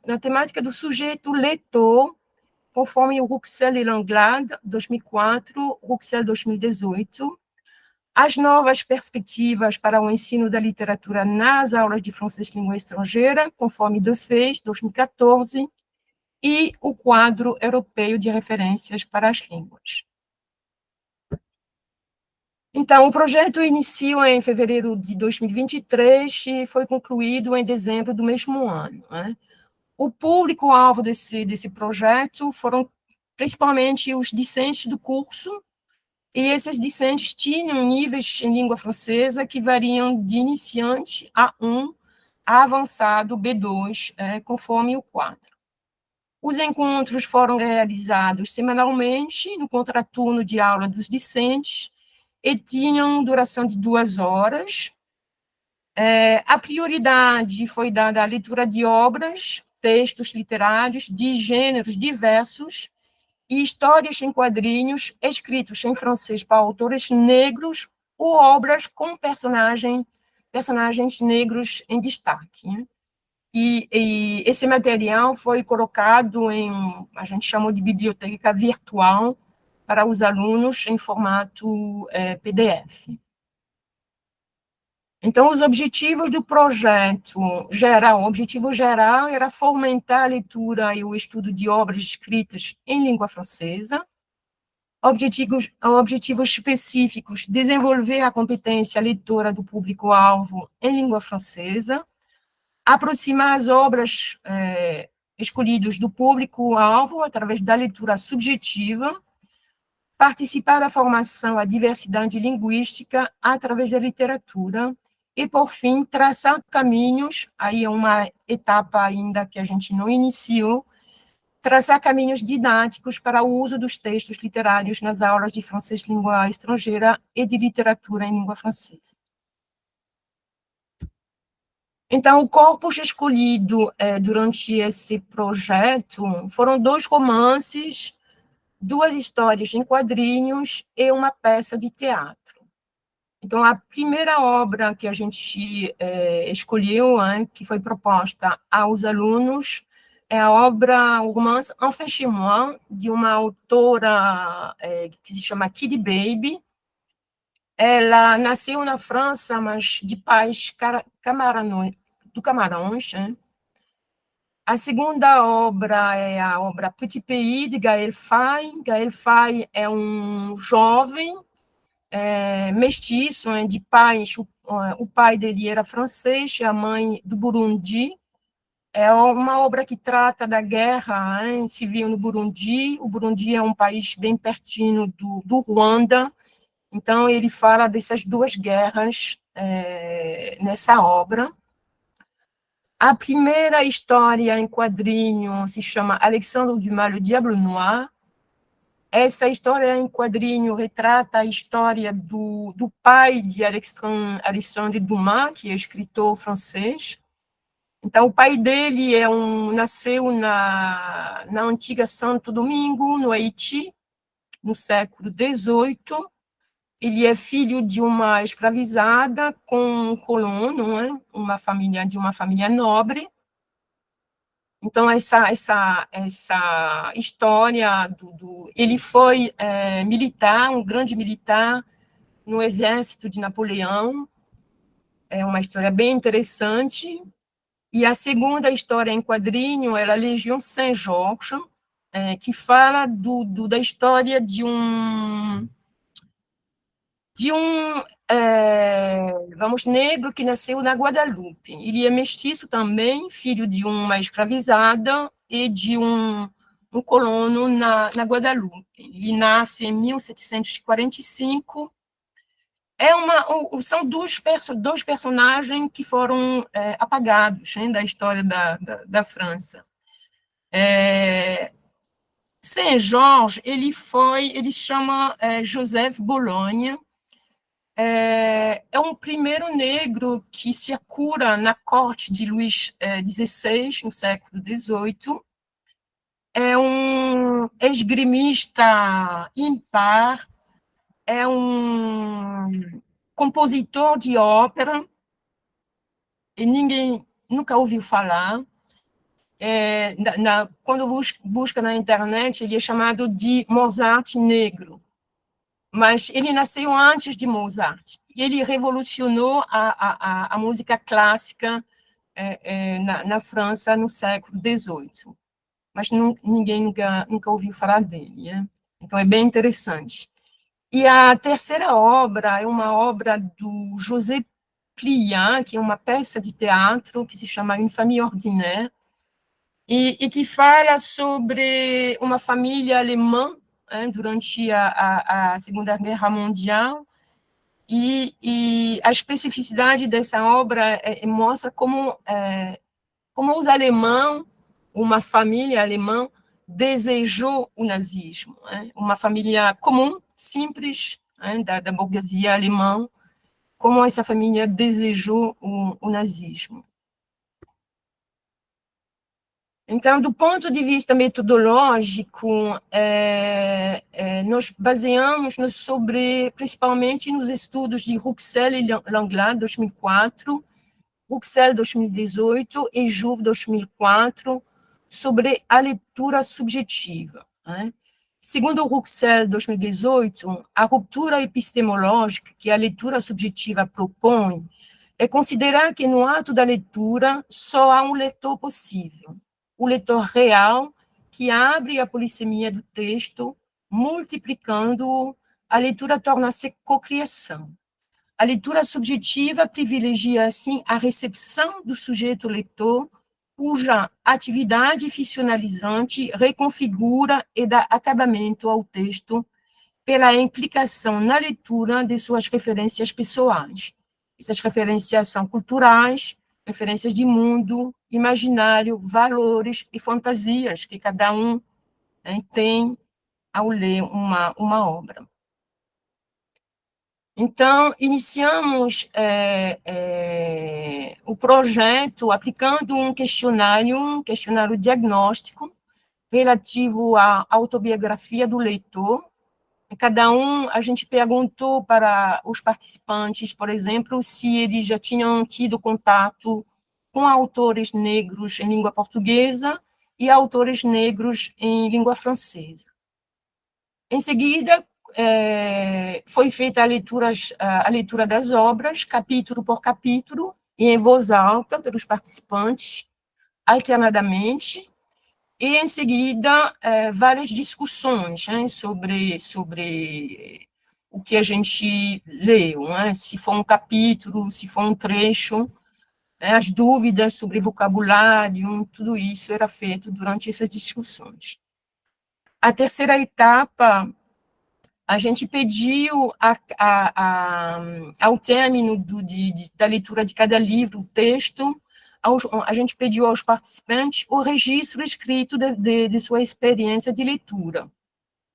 na temática do sujeito leitor, conforme Rouxel e Langlade, 2004, Rouxel, 2018, as novas perspectivas para o ensino da literatura nas aulas de francês língua estrangeira, conforme Defez, 2014, e o quadro europeu de referências para as línguas. Então, o projeto iniciou em fevereiro de 2023 e foi concluído em dezembro do mesmo ano, né? O público-alvo desse projeto foram principalmente os discentes do curso, e esses discentes tinham níveis em língua francesa que variam de iniciante A1 a avançado B2, conforme o quadro. Os encontros foram realizados semanalmente no contraturno de aula dos discentes e tinham duração de 2 horas. A prioridade foi dada à leitura de obras, textos literários de gêneros diversos e histórias em quadrinhos escritos em francês para autores negros ou obras com personagens negros em destaque, né? E esse material foi colocado a gente chamou de biblioteca virtual para os alunos em formato PDF. Então, os objetivos do projeto geral, o objetivo geral era fomentar a leitura e o estudo de obras escritas em língua francesa. Objetivos específicos, desenvolver a competência leitora do público-alvo em língua francesa, aproximar as obras escolhidas do público-alvo através da leitura subjetiva, participar da formação à diversidade linguística através da literatura, e, por fim, traçar caminhos, aí é uma etapa ainda que a gente não iniciou, traçar caminhos didáticos para o uso dos textos literários nas aulas de francês língua estrangeira e de literatura em língua francesa. Então, o corpus escolhido durante esse projeto foram 2 romances, 2 histórias em quadrinhos e uma peça de teatro. Então, a primeira obra que a gente escolheu, que foi proposta aos alunos, é o romance Enfant chez moi, de uma autora que se chama Kid Baby. Ela nasceu na França, mas de pais do Camarões. Né? A segunda obra é a obra Petit Pays, de Gaël Faye. Gaël Faye é um jovem mestiço, de pais, o pai dele era francês e a mãe do Burundi. É uma obra que trata da guerra civil no Burundi. O Burundi é um país bem pertinho do Ruanda, então ele fala dessas 2 guerras nessa obra. A primeira história em quadrinho se chama Alexandre Dumas, Le Diable Noir. Essa história em quadrinho retrata a história do pai de Alexandre Dumas, que é escritor francês. Então, o pai dele nasceu na antiga Santo Domingo, no Haiti, no século XVIII. Ele é filho de uma escravizada com um colono, de uma família nobre. Então, essa história ele foi militar, um grande militar no exército de Napoleão. É uma história bem interessante. E a segunda história em quadrinho é a Legião Saint-Georges, que fala da história de um negro que nasceu na Guadalupe. Ele é mestiço também, filho de uma escravizada e de um um colono na Guadalupe. Ele nasce em 1745. São dois personagens que foram apagados, né, da história da França. Saint-Georges, ele chama Joseph Bologne, é um primeiro negro que circula na corte de Luís XVI, no século XVIII. É um esgrimista ímpar, é um compositor de ópera, e ninguém nunca ouviu falar. Quando busca na internet, ele é chamado de Mozart negro, mas ele nasceu antes de Mozart. Ele revolucionou a música clássica na França no século XVIII, mas ninguém nunca ouviu falar dele, né? Então, é bem interessante. E a terceira obra é uma obra do José Pliant, que é uma peça de teatro que se chama Une famille ordinaire, e que fala sobre uma família alemã, né, durante a Segunda Guerra Mundial, e a especificidade dessa obra mostra como os alemães, uma família alemã, desejou o nazismo, né? Uma família comum, simples, né, da burguesia alemã, como essa família desejou o nazismo. Então, do ponto de vista metodológico, nós baseamos principalmente nos estudos de Rouxel e Langlade, 2004, Rouxel, 2018, e Jouve, 2004, sobre a leitura subjetiva, né? Segundo Rouxel, 2018, a ruptura epistemológica que a leitura subjetiva propõe é considerar que no ato da leitura só há um leitor possível, o leitor real, que abre a polissemia do texto, multiplicando-o, a leitura torna-se cocriação. A leitura subjetiva privilegia, assim, a recepção do sujeito leitor, cuja atividade ficcionalizante reconfigura e dá acabamento ao texto pela implicação na leitura de suas referências pessoais. Essas referências são culturais, referências de mundo, imaginário, valores e fantasias que cada um tem ao ler uma obra. Então, iniciamos o projeto aplicando um questionário diagnóstico relativo à autobiografia do leitor. A gente perguntou para os participantes, por exemplo, se eles já tinham tido contato com autores negros em língua portuguesa e autores negros em língua francesa. Em seguida, foi feita a leitura das obras, capítulo por capítulo, e em voz alta pelos participantes, alternadamente, e, em seguida, várias discussões, né, sobre o que a gente leu, né, se for um capítulo, se for um trecho, né, as dúvidas sobre vocabulário, tudo isso era feito durante essas discussões. A terceira etapa, a gente pediu, ao término da leitura de cada livro, o texto, a gente pediu aos participantes o registro escrito de sua experiência de leitura,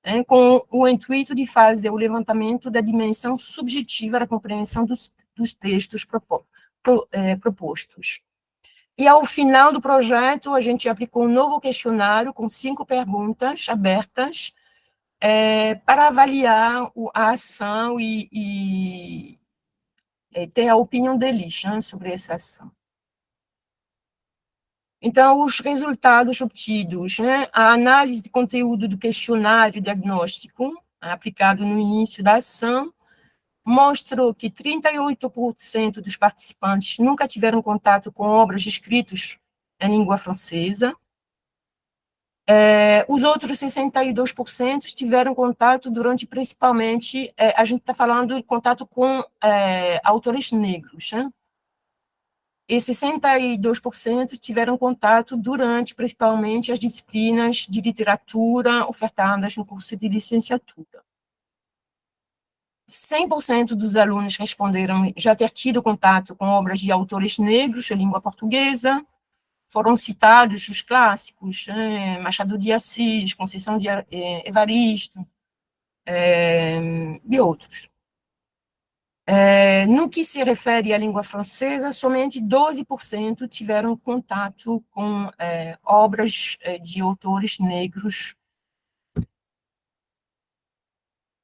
né, com o intuito de fazer o levantamento da dimensão subjetiva da compreensão dos textos propostos. E, ao final do projeto, a gente aplicou um novo questionário com 5 perguntas abertas, para avaliar a ação e ter a opinião deles, né, sobre essa ação. Então, os resultados obtidos, né, a análise de conteúdo do questionário diagnóstico, aplicado no início da ação, mostrou que 38% dos participantes nunca tiveram contato com obras escritas em língua francesa. Os outros 62% tiveram contato durante, principalmente, a gente está falando de contato com autores negros, né? e 62% tiveram contato durante, principalmente, as disciplinas de literatura ofertadas no curso de licenciatura. 100% dos alunos responderam já ter tido contato com obras de autores negros em língua portuguesa. Foram citados os clássicos, Machado de Assis, Conceição de Evaristo, e outros. No que se refere à língua francesa, somente 12% tiveram contato com obras de autores negros.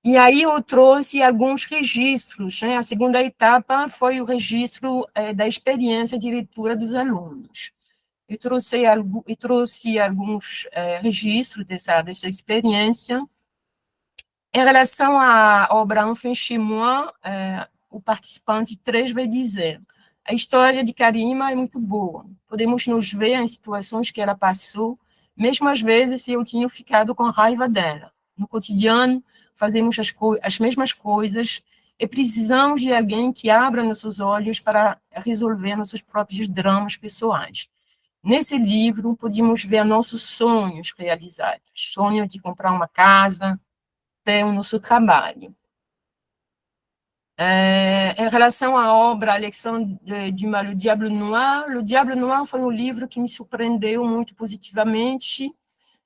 E aí eu trouxe alguns registros. A segunda etapa foi o registro da experiência de leitura dos alunos. Eu trouxe alguns registros dessa experiência. Em relação à obra Enfant chez moi, o participante 3 vai dizer: a história de Karima é muito boa. Podemos nos ver em situações que ela passou, mesmo às vezes eu tinha ficado com raiva dela. No cotidiano, fazemos as mesmas coisas e precisamos de alguém que abra nossos olhos para resolver nossos próprios dramas pessoais. Nesse livro, podíamos ver nossos sonhos realizados, sonho de comprar uma casa, ter o nosso trabalho. Em relação à obra Alexandre Dumas, Le Diable Noir foi um livro que me surpreendeu muito positivamente,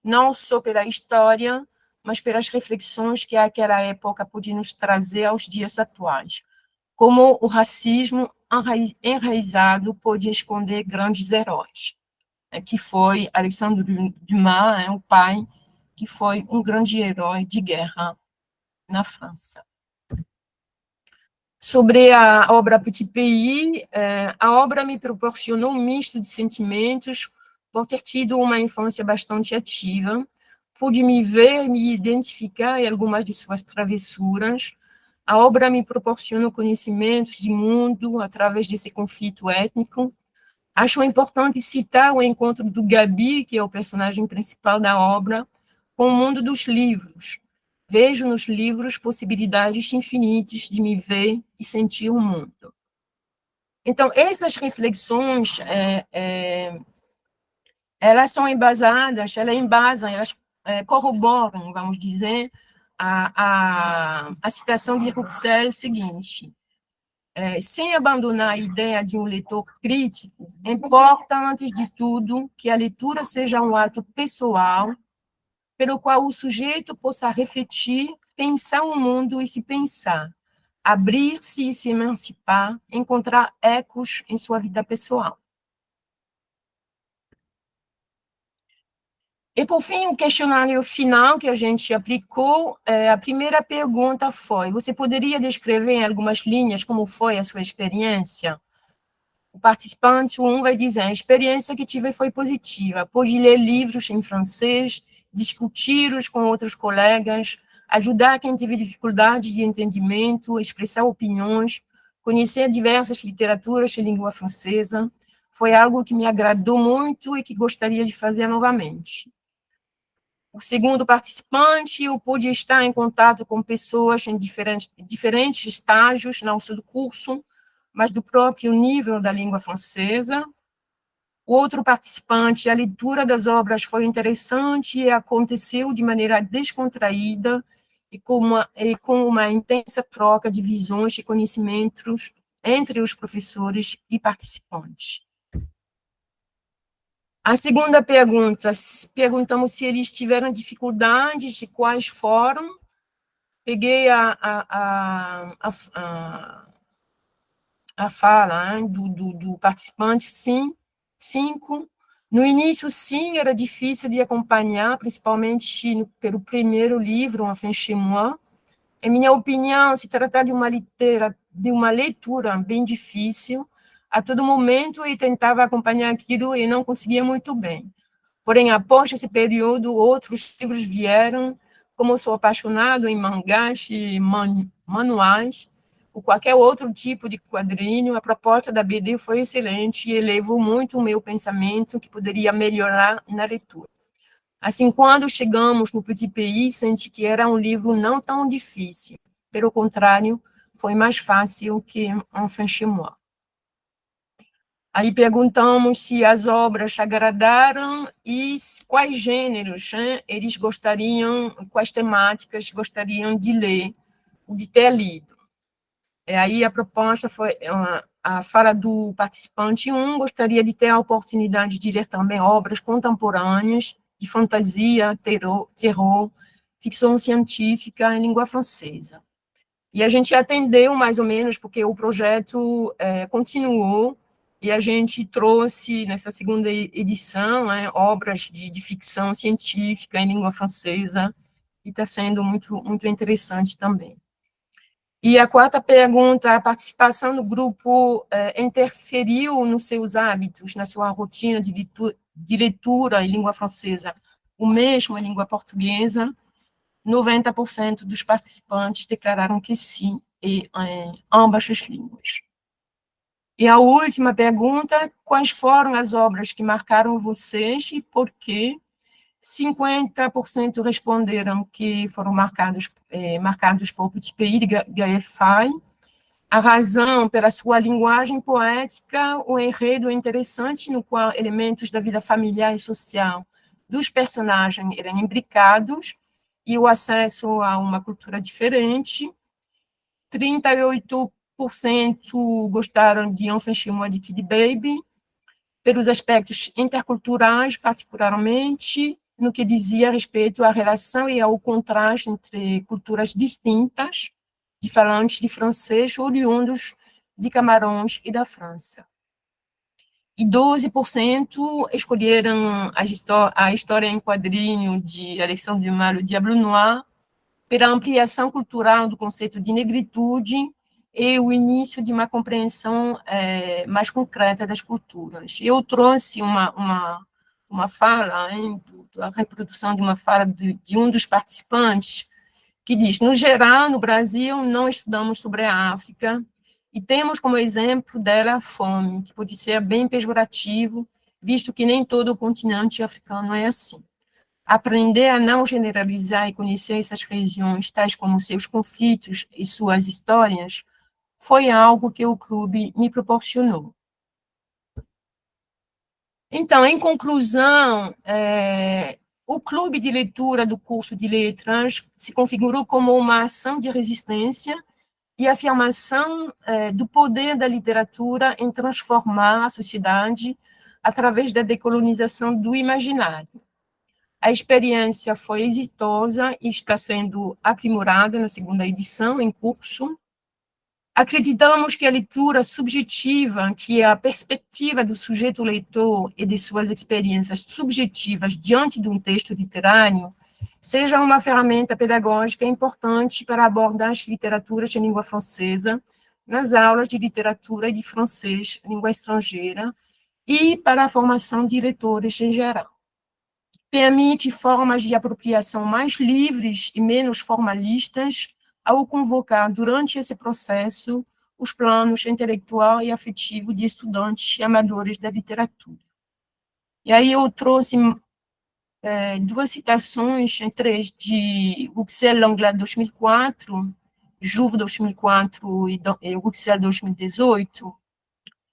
não só pela história, mas pelas reflexões que aquela época podia nos trazer aos dias atuais. Como o racismo enraizado pode esconder grandes heróis, que foi Alexandre Dumas, o pai, que foi um grande herói de guerra na França. Sobre a obra Petit Pays, a obra me proporcionou um misto de sentimentos por ter tido uma infância bastante ativa. Pude me ver, me identificar em algumas de suas travessuras. A obra me proporcionou conhecimentos de mundo através desse conflito étnico. Acho importante citar o encontro do Gabi, que é o personagem principal da obra, com o mundo dos livros. Vejo nos livros possibilidades infinitas de me ver e sentir o mundo. Então, essas reflexões, elas são embasadas, elas corroboram, vamos dizer, a citação de Rouxel seguinte: sem abandonar a ideia de um leitor crítico, importa, antes de tudo, que a leitura seja um ato pessoal, pelo qual o sujeito possa refletir, pensar o mundo e se pensar, abrir-se e se emancipar, encontrar ecos em sua vida pessoal. E, por fim, o questionário final que a gente aplicou, a primeira pergunta foi: você poderia descrever em algumas linhas como foi a sua experiência? O participante 1 vai dizer: a experiência que tive foi positiva. Pude ler livros em francês, discuti-los com outros colegas, ajudar quem teve dificuldade de entendimento, expressar opiniões, conhecer diversas literaturas em língua francesa. Foi algo que me agradou muito e que gostaria de fazer novamente. O segundo participante: eu pude estar em contato com pessoas em diferentes estágios, não só do curso, mas do próprio nível da língua francesa. O outro participante: a leitura das obras foi interessante e aconteceu de maneira descontraída e com uma intensa troca de visões e conhecimentos entre os professores e participantes. A segunda pergunta: perguntamos se eles tiveram dificuldades e quais foram. Peguei a fala do participante, sim, 5. No início, sim, era difícil de acompanhar, principalmente pelo primeiro livro, Enfant chez moi. Em minha opinião, se trata de uma leitura bem difícil. A todo momento, eu tentava acompanhar aquilo e não conseguia muito bem. Porém, após esse período, outros livros vieram. Como eu sou apaixonado em mangás e manuais, ou qualquer outro tipo de quadrinho, a proposta da BD foi excelente e elevou muito o meu pensamento, que poderia melhorar na leitura. Assim, quando chegamos no Petit Pays, senti que era um livro não tão difícil. Pelo contrário, foi mais fácil que Enfant chez moi. Aí perguntamos se as obras agradaram e quais gêneros, né, eles gostariam, quais temáticas gostariam de ler, de ter lido. Aí a proposta foi, a fala do participante 1 gostaria de ter a oportunidade de ler também obras contemporâneas de fantasia, terror, ficção científica em língua francesa. E a gente atendeu mais ou menos, porque o projeto continuou, e a gente trouxe, nessa segunda edição, obras de ficção científica em língua francesa, e está sendo muito, muito interessante também. E a quarta pergunta, a participação do grupo interferiu nos seus hábitos, na sua rotina de leitura em língua francesa, o mesmo em língua portuguesa? 90% dos participantes declararam que sim, em ambas as línguas. E a última pergunta, quais foram as obras que marcaram vocês e por quê? 50% responderam que foram marcados por Petit Pays de Gaël Faye. A razão pela sua linguagem poética, o enredo é interessante, no qual elementos da vida familiar e social dos personagens eram imbricados, e o acesso a uma cultura diferente. 38% gostaram de Enfant chez moi de Kid Baby, pelos aspectos interculturais, particularmente, no que dizia respeito à relação e ao contraste entre culturas distintas, de falantes de francês oriundos de Camarões e da França. E 12% escolheram a história em quadrinho de Alexandre Dumas, Le Diable Noir, pela ampliação cultural do conceito de negritude e o início de uma compreensão mais concreta das culturas. Eu trouxe uma fala, a reprodução de uma fala de um dos participantes, que diz: no geral, no Brasil, não estudamos sobre a África, e temos como exemplo dela a fome, que pode ser bem pejorativo, visto que nem todo o continente africano é assim. Aprender a não generalizar e conhecer essas regiões, tais como seus conflitos e suas histórias, foi algo que o clube me proporcionou. Então, em conclusão, o clube de leitura do curso de letras se configurou como uma ação de resistência e afirmação do poder da literatura em transformar a sociedade através da decolonização do imaginário. A experiência foi exitosa e está sendo aprimorada na segunda edição, em curso. Acreditamos que a leitura subjetiva, que é a perspectiva do sujeito leitor e de suas experiências subjetivas diante de um texto literário, seja uma ferramenta pedagógica importante para abordar as literaturas de língua francesa nas aulas de literatura e de francês, língua estrangeira, e para a formação de leitores em geral. Permite formas de apropriação mais livres e menos formalistas, ao convocar, durante esse processo, os planos intelectual e afetivo de estudantes e amadores da literatura. E aí eu trouxe duas citações, três, de Huxley Langlois 2004, Jouve 2004 e Huxley 2018.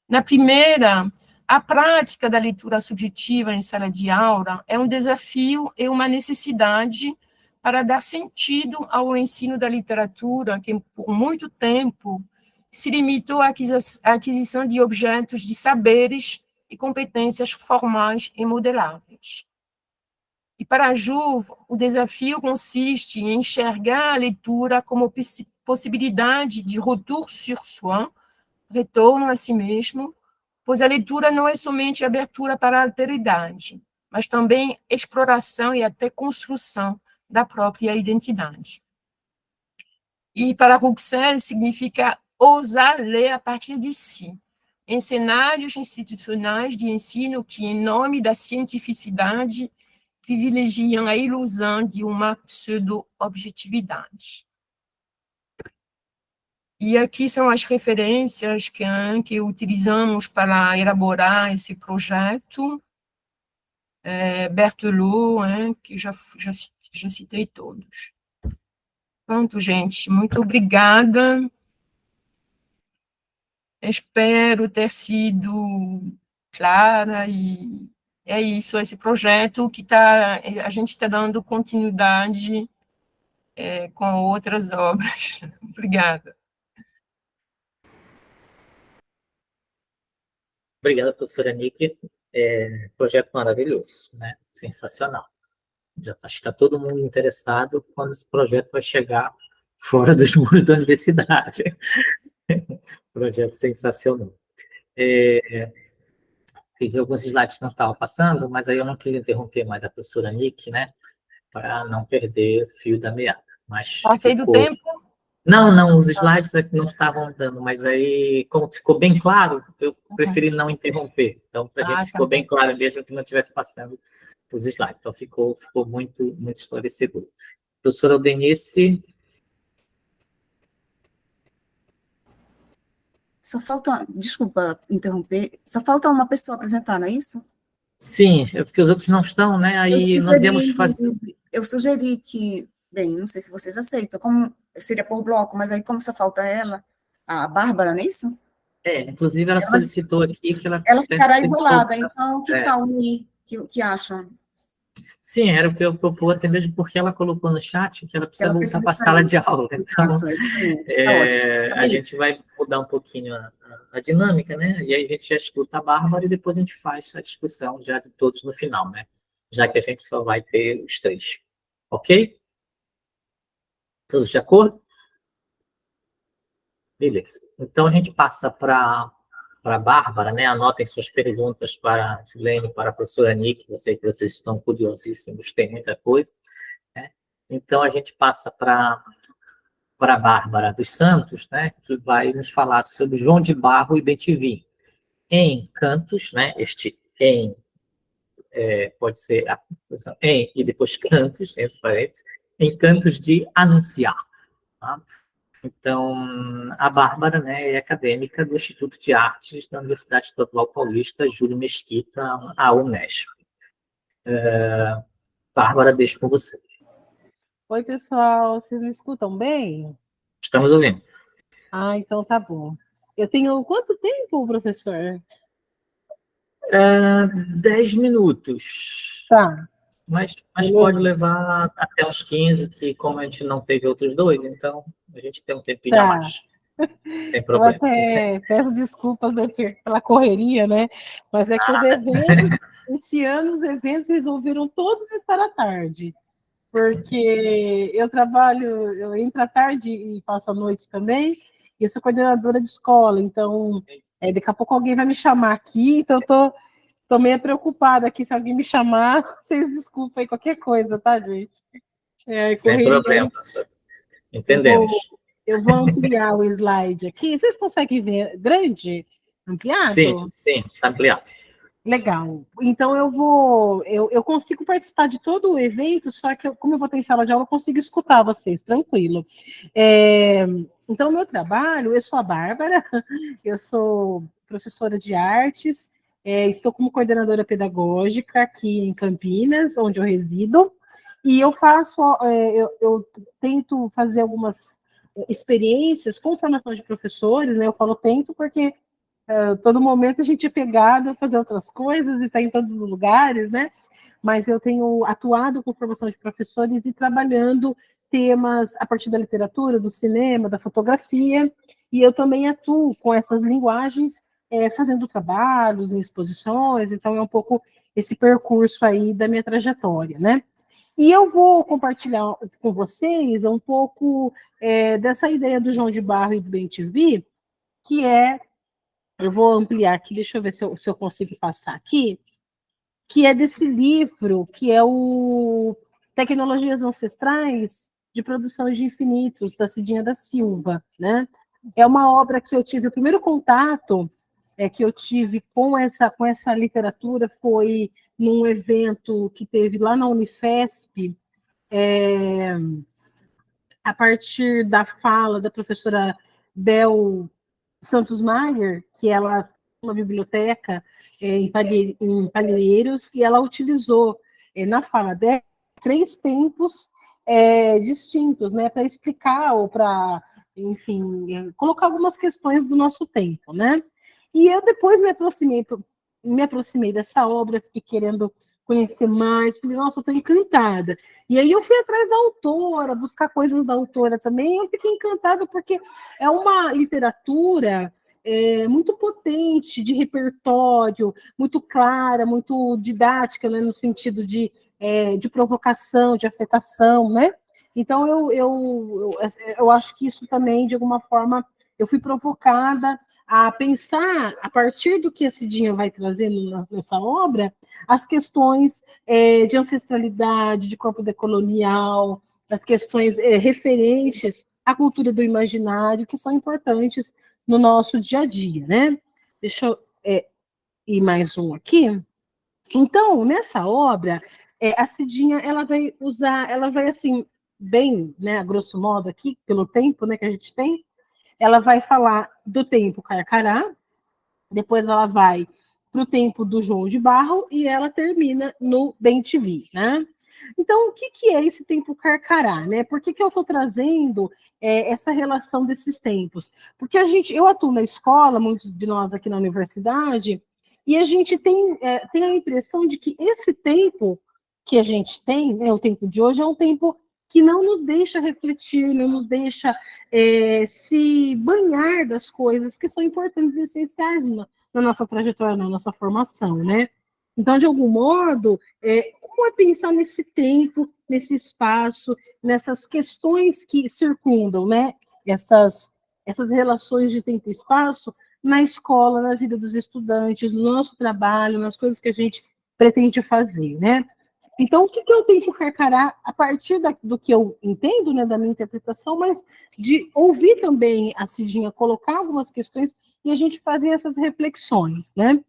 Na primeira, a prática da leitura subjetiva em sala de aula é um desafio e uma necessidade para dar sentido ao ensino da literatura, que por muito tempo se limitou à aquisição de objetos de saberes e competências formais e modeláveis. E para Jouve, o desafio consiste em enxergar a leitura como possibilidade de retour sur soi, retorno a si mesmo, pois a leitura não é somente abertura para a alteridade, mas também exploração e até construção da própria identidade. E para Huxley significa ousar ler a partir de si, em cenários institucionais de ensino que, em nome da cientificidade, privilegiam a ilusão de uma pseudo-objetividade. E aqui são as referências que utilizamos para elaborar esse projeto. Berthelot, que já citei todos. Pronto, gente, muito obrigada. Espero ter sido clara e é isso, esse projeto que a gente está dando continuidade com outras obras. Obrigada. Obrigado, professora Nick. Projeto maravilhoso, né? Sensacional. Acho que está todo mundo interessado quando esse projeto vai chegar fora dos muros da universidade. Projeto sensacional. Teve alguns slides que não estavam passando, mas aí eu não quis interromper mais a professora Nick, né? Para não perder o fio da meada. Mas Passei do tempo? Não, os slides não estavam dando, mas aí, como ficou bem claro, eu preferi não interromper. Então, para a gente ficou bem claro mesmo que não estivesse passando os slides. Então, ficou muito, muito esclarecedor. Professora Aldenice. Só falta, desculpa interromper, só falta uma pessoa apresentar, não é isso? Sim, é porque os outros não estão, né? Aí nós íamos fazer... Eu sugeri que, bem, não sei se vocês aceitam, como seria por bloco, mas aí como só falta ela, a Bárbara, não é isso? Inclusive ela solicitou aqui que ela ficará isolada, então que tal unir? Que acham? Sim, era o que eu propus, até mesmo porque ela colocou no chat que ela precisa voltar para a sala de aula. Então, a gente vai mudar um pouquinho a dinâmica, né? E aí a gente já escuta a Bárbara e depois a gente faz a discussão já de todos no final, né? Já que a gente só vai ter os 3. Ok? Todos de acordo? Beleza. Então a gente passa para a Bárbara, né? Anotem suas perguntas para a Silene, para a professora Nick, eu sei que vocês estão curiosíssimos, tem muita coisa, né? Então a gente passa para a Bárbara dos Santos, né? Que vai nos falar sobre João de Barro e Bem-te-vi. Em Cantos, né? Este em pode ser em e depois Cantos, entre parênteses, em Cantos de Anunciar. Tá? Então, a Bárbara, né, é acadêmica do Instituto de Artes da Universidade Estadual Paulista Júlio Mesquita, a Unesp. Bárbara, deixo com você. Oi, pessoal, vocês me escutam bem? Estamos ouvindo. Então tá bom. Eu tenho quanto tempo, professor? 10 minutos. Tá. Mas pode levar até uns 15, que como a gente não teve outros 2, então a gente tem um tempinho a mais. Sem problema. Eu até peço desculpas, né, pela correria, né? Mas é que os eventos, esse ano, os eventos resolveram todos estar à tarde. Porque eu entro à tarde e passo a noite também, e eu sou coordenadora de escola, então daqui a pouco alguém vai me chamar aqui, então eu tô meio preocupada aqui, se alguém me chamar, vocês desculpem qualquer coisa, tá, gente? Sem problema, professor. Entendemos. Eu vou ampliar o slide aqui, vocês conseguem ver grande? Ampliado? Sim, está ampliado. Legal. Então eu consigo participar de todo o evento, só que como eu vou ter em sala de aula, eu consigo escutar vocês, tranquilo. Então, meu trabalho, eu sou a Bárbara, eu sou professora de artes, estou como coordenadora pedagógica aqui em Campinas, onde eu resido, e eu eu tento fazer algumas experiências com formação de professores, né? Eu falo tento porque todo momento a gente é pegado a fazer outras coisas e está em todos os lugares, né? Mas eu tenho atuado com formação de professores e trabalhando temas a partir da literatura, do cinema, da fotografia, e eu também atuo com essas linguagens, fazendo trabalhos em exposições, então é um pouco esse percurso aí da minha trajetória, né? E eu vou compartilhar com vocês um pouco dessa ideia do João de Barro e do Bem-te-vi, que eu vou ampliar aqui, deixa eu ver se eu consigo passar aqui, que é desse livro, que é o Tecnologias Ancestrais de Produções de Infinitos, da Cidinha da Silva, né? É uma obra que eu tive, o primeiro contato que eu tive com essa literatura foi num evento que teve lá na Unifesp, a partir da fala da professora Bel Santos Maier, que ela tem uma biblioteca em Palheiros, e ela utilizou na fala dela 3 tempos distintos, né, para explicar ou para enfim, colocar algumas questões do nosso tempo, né? E eu depois me aproximei dessa obra, fiquei querendo conhecer mais, falei, nossa, eu estou encantada. E aí eu fui atrás da autora, buscar coisas da autora também, e eu fiquei encantada porque é uma literatura muito potente, de repertório, muito clara, muito didática, né, no sentido de provocação, de afetação, né? Então, eu acho que isso também, de alguma forma, eu fui provocada a pensar, a partir do que a Cidinha vai trazendo nessa obra, as questões de ancestralidade, de corpo decolonial, as questões referentes à cultura do imaginário, que são importantes no nosso dia a dia, né? Deixa eu ir mais um aqui. Então, nessa obra, a Cidinha, ela vai assim, bem, né, a grosso modo aqui, pelo tempo, né, que a gente tem, ela vai falar do tempo Carcará, depois ela vai para o tempo do João de Barro e ela termina no Bem-te-vi, né? Então, o que é esse tempo Carcará, né? Por que eu estou trazendo essa relação desses tempos? Porque eu atuo na escola, muitos de nós aqui na universidade, e a gente tem a impressão de que esse tempo que a gente tem, né, o tempo de hoje, é um tempo que não nos deixa refletir, não nos deixa se banhar das coisas que são importantes e essenciais na nossa trajetória, na nossa formação, né? Então, de algum modo, como é pensar nesse tempo, nesse espaço, nessas questões que circundam, né? Essas relações de tempo e espaço na escola, na vida dos estudantes, no nosso trabalho, nas coisas que a gente pretende fazer, né? Então, o que eu tenho que Carcará, a partir do que eu entendo, né, da minha interpretação, mas de ouvir também a Cidinha colocar algumas questões e a gente fazer essas reflexões, né?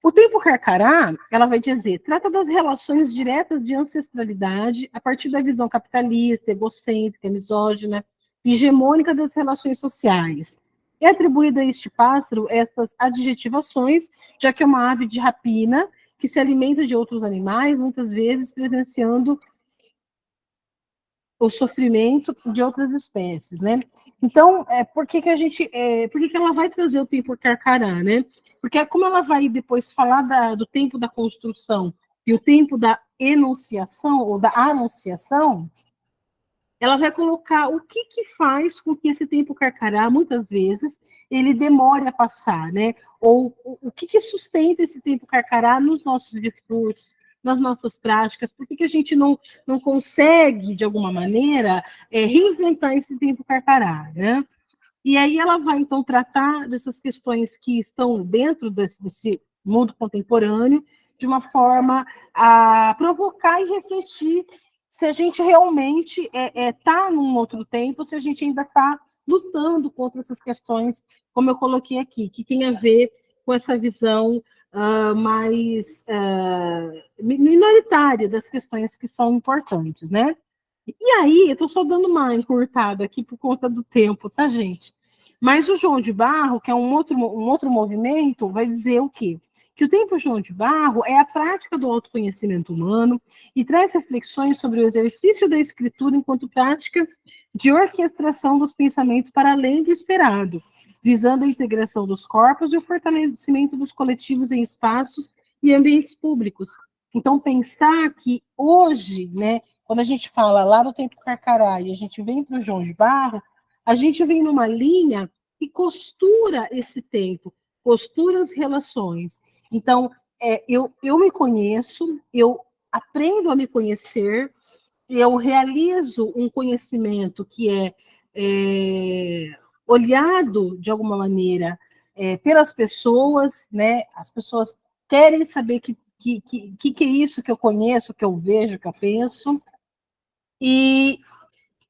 O tempo Carcará, ela vai dizer, trata das relações diretas de ancestralidade a partir da visão capitalista, egocêntrica, misógina, hegemônica das relações sociais. É atribuída a este pássaro estas adjetivações, já que é uma ave de rapina que se alimenta de outros animais, muitas vezes presenciando o sofrimento de outras espécies, né? Então, por que ela vai trazer o tempo Carcará, né? Porque como ela vai depois falar do tempo da construção e o tempo da enunciação ou da anunciação, ela vai colocar o que faz com que esse tempo Carcará, muitas vezes, ele demore a passar, né? Ou o que sustenta esse tempo Carcará nos nossos discursos, nas nossas práticas, por que a gente não consegue, de alguma maneira, reinventar esse tempo Carcará, né? E aí ela vai, então, tratar dessas questões que estão dentro desse mundo contemporâneo, de uma forma a provocar e refletir se a gente realmente está num outro tempo, se a gente ainda está lutando contra essas questões, como eu coloquei aqui, que tem a ver com essa visão mais minoritária das questões que são importantes, né? E aí, eu estou só dando uma encurtada aqui por conta do tempo, tá, gente? Mas o João de Barro, que é um outro movimento, vai dizer o quê? Que o tempo João de Barro é a prática do autoconhecimento humano e traz reflexões sobre o exercício da escritura enquanto prática de orquestração dos pensamentos para além do esperado, visando a integração dos corpos e o fortalecimento dos coletivos em espaços e ambientes públicos. Então, pensar que hoje, né, quando a gente fala lá do tempo Carcará e a gente vem para o João de Barro, a gente vem numa linha que costura esse tempo, costura as relações. Então, eu me conheço, eu aprendo a me conhecer, eu realizo um conhecimento que é olhado, de alguma maneira, pelas pessoas, né? As pessoas querem saber que é isso que eu conheço, que eu vejo, que eu penso. E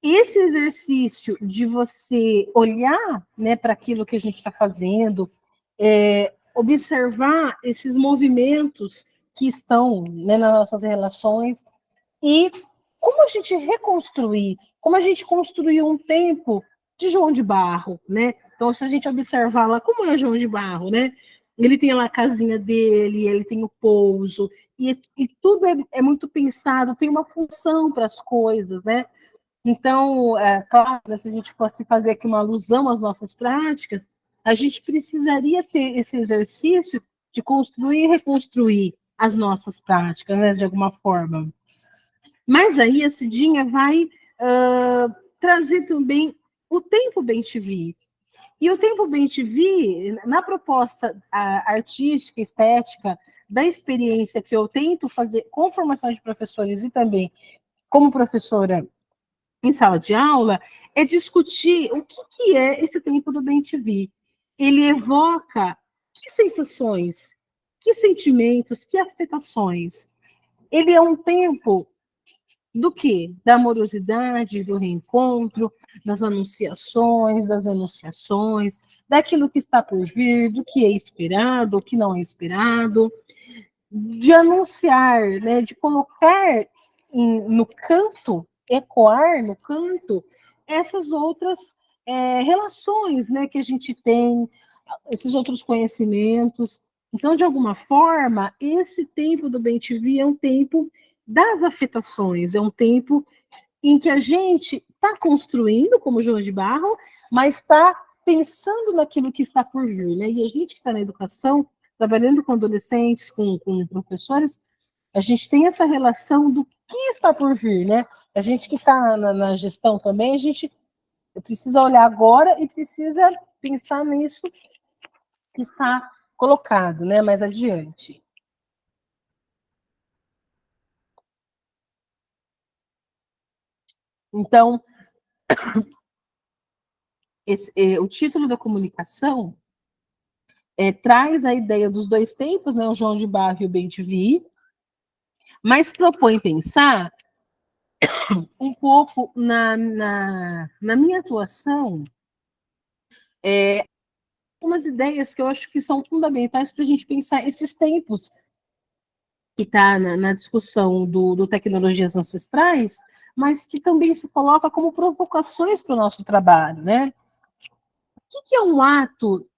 esse exercício de você olhar, né, para aquilo que a gente está fazendo, observar esses movimentos que estão, né, nas nossas relações e como a gente reconstruir, como a gente construiu um tempo de João de Barro, né? Então, se a gente observar lá como é João de Barro, né? Ele tem lá a casinha dele, ele tem o pouso, e tudo é muito pensado, tem uma função para as coisas, né? Então, claro, se a gente fosse fazer aqui uma alusão às nossas práticas, a gente precisaria ter esse exercício de construir e reconstruir as nossas práticas, né, de alguma forma. Mas aí a Cidinha vai trazer também o tempo bem-te-vi. E o tempo bem-te-vi, na proposta artística, estética, da experiência que eu tento fazer com formação de professores e também como professora em sala de aula, é discutir o que é esse tempo do bem-te-vi. Ele evoca que sensações, que sentimentos, que afetações. Ele é um tempo do quê? Da amorosidade, do reencontro, das anunciações, das enunciações, daquilo que está por vir, do que é esperado, o que não é esperado, de anunciar, né, de colocar no canto, ecoar no canto, essas outras relações, né, que a gente tem, esses outros conhecimentos. Então, de alguma forma, esse tempo do bem-te-vi é um tempo das afetações, é um tempo em que a gente está construindo, como João de Barro, mas está pensando naquilo que está por vir, né? E a gente que está na educação, trabalhando com adolescentes, com professores, a gente tem essa relação do que está por vir, né? A gente que está na gestão também, a gente precisa olhar agora e precisa pensar nisso que está colocado, né? Mais adiante. Então, o título da comunicação traz a ideia dos dois tempos, né, o João de Barro e o bem-te-vi, mas propõe pensar um pouco na minha atuação, umas ideias que eu acho que são fundamentais para a gente pensar esses tempos que está na discussão do tecnologias ancestrais, mas que também se coloca como provocações para o nosso trabalho, né? O que é um ato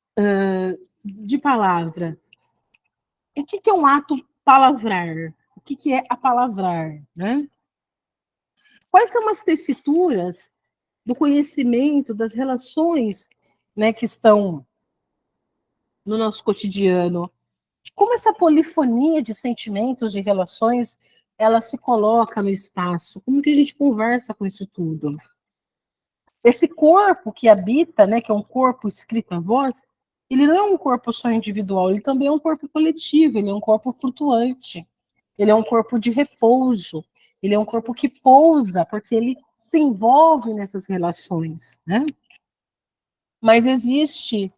de palavra? O que é um ato palavrar? O que é apalavrar, né? Quais são as tessituras do conhecimento, das relações, né, que estão no nosso cotidiano? Como essa polifonia de sentimentos, de relações, ela se coloca no espaço? Como que a gente conversa com isso tudo? Esse corpo que habita, né, que é um corpo escrito a voz, ele não é um corpo só individual, ele também é um corpo coletivo, ele é um corpo flutuante, ele é um corpo de repouso, ele é um corpo que pousa, porque ele se envolve nessas relações, né? Mas existe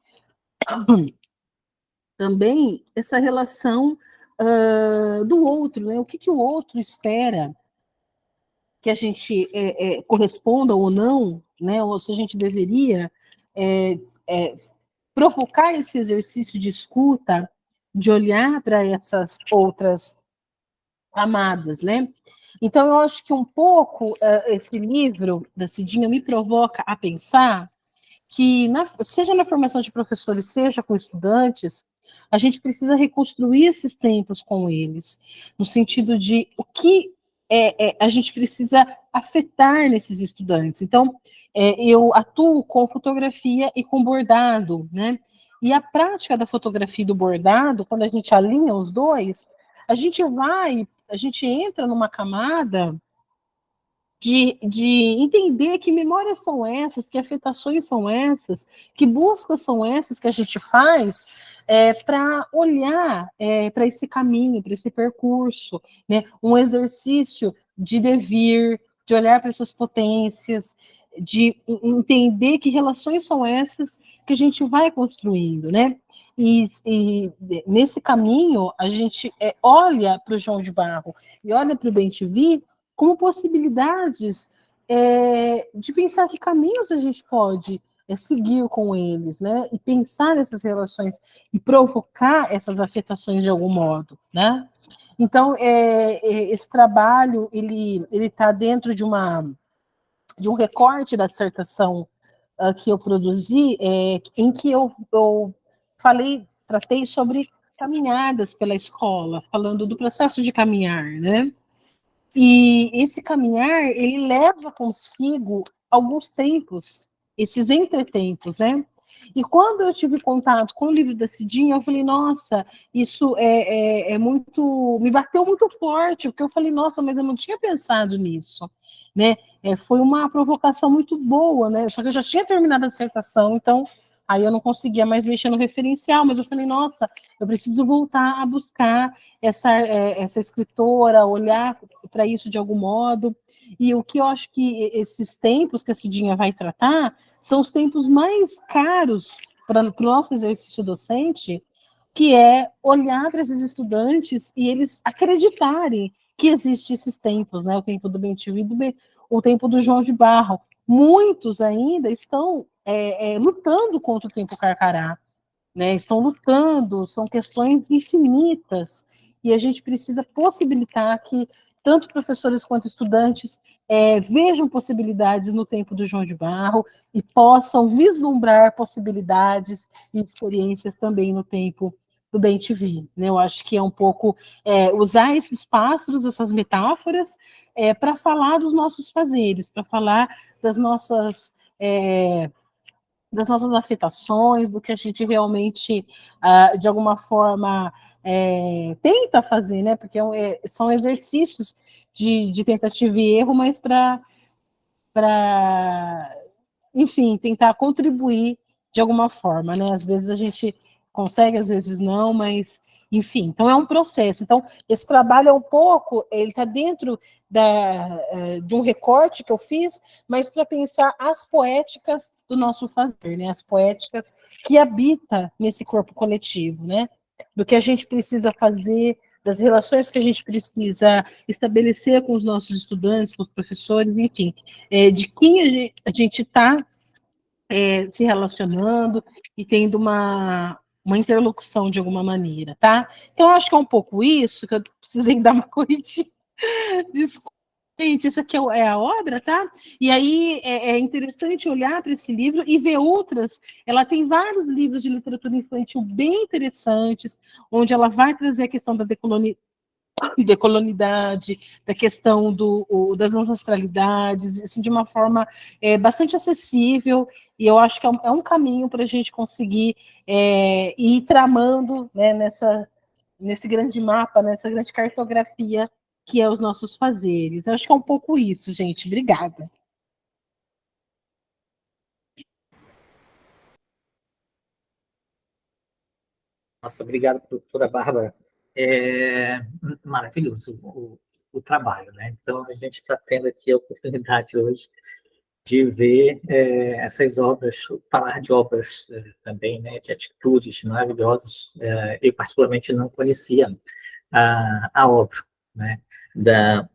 também essa relação do outro, né? O que o outro espera que a gente corresponda ou não, né? Ou se a gente deveria provocar esse exercício de escuta, de olhar para essas outras camadas, né? Então, eu acho que um pouco esse livro da Cidinha me provoca a pensar que, seja na formação de professores, seja com estudantes, a gente precisa reconstruir esses tempos com eles, no sentido de o que a gente precisa afetar nesses estudantes. Então, eu atuo com fotografia e com bordado, né? E a prática da fotografia e do bordado, quando a gente alinha os dois, a gente entra numa camada de entender que memórias são essas, que afetações são essas, que buscas são essas que a gente faz para olhar para esse caminho, para esse percurso, né? Um exercício de devir, de olhar para essas potências, de entender que relações são essas que a gente vai construindo, né? E nesse caminho, a gente olha para o João de Barro e olha para o bem-te-vi como possibilidades de pensar que caminhos a gente pode seguir com eles, né? E pensar nessas relações e provocar essas afetações de algum modo, né? Então, esse trabalho, ele está dentro de um recorte da dissertação que eu produzi, em que eu tratei sobre caminhadas pela escola, falando do processo de caminhar, né? E esse caminhar, ele leva consigo alguns tempos, esses entretempos, né? E quando eu tive contato com o livro da Cidinha, eu falei, nossa, isso é muito, me bateu muito forte, porque eu falei, nossa, mas eu não tinha pensado nisso, né? Foi uma provocação muito boa, né? Só que eu já tinha terminado a dissertação, então aí eu não conseguia mais mexer no referencial, mas eu falei, nossa, eu preciso voltar a buscar essa escritora, olhar para isso de algum modo. E o que eu acho que esses tempos que a Cidinha vai tratar são os tempos mais caros para o nosso exercício docente, que é olhar para esses estudantes e eles acreditarem que existem esses tempos, né? O tempo do Bem-TV e o tempo do João de Barro. Muitos ainda estão lutando contra o tempo carcará, né? Estão lutando, são questões infinitas, e a gente precisa possibilitar que tanto professores quanto estudantes vejam possibilidades no tempo do João de Barro e possam vislumbrar possibilidades e experiências também no tempo do Bem-TV, né? Eu acho que é um pouco usar esses pássaros, essas metáforas, para falar dos nossos fazeres, para falar das nossas afetações, do que a gente realmente, de alguma forma, tenta fazer, né? Porque são exercícios de tentativa e erro, mas enfim, tentar contribuir de alguma forma, né? Às vezes a gente consegue, às vezes não, mas enfim, então é um processo. Então, esse trabalho é um pouco, ele está dentro de um recorte que eu fiz, mas para pensar as poéticas do nosso fazer, né? As poéticas que habita nesse corpo coletivo, né? Do que a gente precisa fazer, das relações que a gente precisa estabelecer com os nossos estudantes, com os professores, enfim, de quem a gente está se relacionando e tendo uma interlocução de alguma maneira, tá? Então, eu acho que é um pouco isso, que eu precisei dar uma corridinha. Desculpa, gente, isso aqui é a obra, tá? E aí é interessante olhar para esse livro e ver outras. Ela tem vários livros de literatura infantil bem interessantes, onde ela vai trazer a questão da decolonidade, da questão das ancestralidades, assim, de uma forma bastante acessível, e eu acho que é um caminho para a gente conseguir ir tramando, né, nesse grande mapa, nessa grande cartografia que é os nossos fazeres. Eu acho que é um pouco isso, gente. Obrigada. Nossa, obrigado, doutora Bárbara. É maravilhoso o trabalho, né? Então, a gente está tendo aqui a oportunidade hoje de ver essas obras, falar de obras também, né, de atitudes maravilhosas. Eu, particularmente, não conhecia a obra, né, da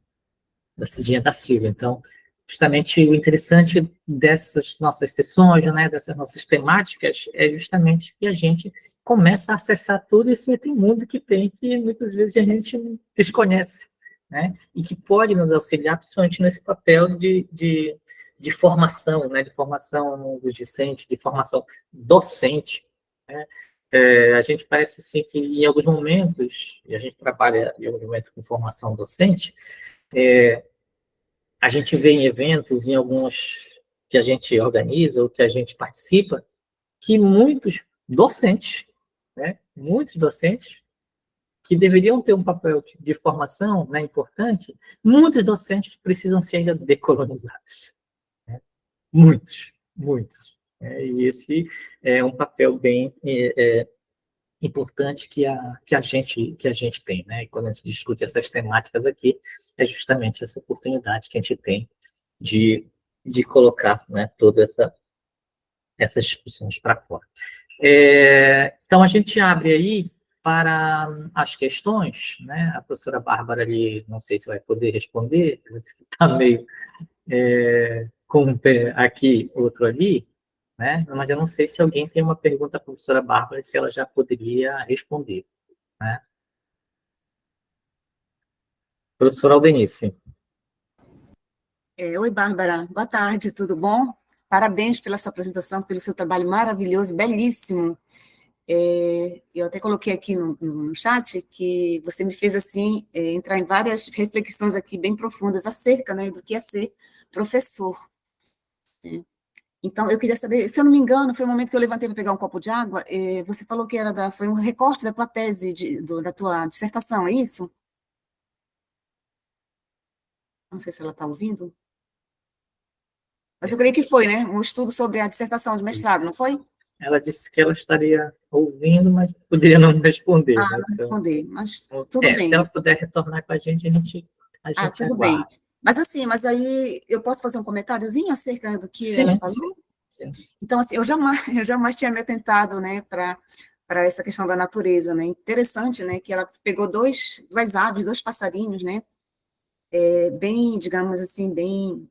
Cidinha da Silva. Então, justamente o interessante dessas nossas sessões, né, dessas nossas temáticas, é justamente que a gente começa a acessar todo esse outro mundo que tem, que muitas vezes a gente desconhece, né, e que pode nos auxiliar, principalmente nesse papel de formação, né, de formação do discente, de formação docente, né. A gente parece, assim, que em alguns momentos, e a gente trabalha em algum momento com formação docente, a gente vê em eventos, em alguns que a gente organiza ou que a gente participa, que muitos docentes, que deveriam ter um papel de formação, né, importante, muitos docentes precisam ser ainda decolonizados. Né? Muitos. E esse é um papel bem importante que a gente tem, né? E quando a gente discute essas temáticas aqui, é justamente essa oportunidade que a gente tem de colocar, né, todas essas discussões para fora. Então, a gente abre aí para as questões, né? A professora Bárbara ali, não sei se vai poder responder, está meio com um pé aqui, outro ali, né? Mas eu não sei se alguém tem uma pergunta para a professora Bárbara e se ela já poderia responder, né? Professora Albenice. Oi, Bárbara. Boa tarde, tudo bom? Parabéns pela sua apresentação, pelo seu trabalho maravilhoso, belíssimo. Eu até coloquei aqui no chat que você me fez, assim, entrar em várias reflexões aqui bem profundas acerca, né, do que é ser professor. Né? Então, eu queria saber, se eu não me engano, foi o momento que eu levantei para pegar um copo de água, você falou que foi um recorte da tua tese, da tua dissertação, é isso? Não sei se ela está ouvindo. Mas eu creio que foi, né? Um estudo sobre a dissertação de mestrado, não foi? Ela disse que ela estaria ouvindo, mas poderia não responder, né? Não Então, responder, mas tudo bem. se ela puder retornar com a gente Tudo aguarda. bem. Mas assim, aí eu posso fazer um comentáriozinho acerca do que Sim, ela falou? sim. Então, assim, eu jamais tinha me atentado, né, para essa questão da natureza, né? Interessante, né, que ela pegou duas aves, dois passarinhos, né, bem, digamos assim, bem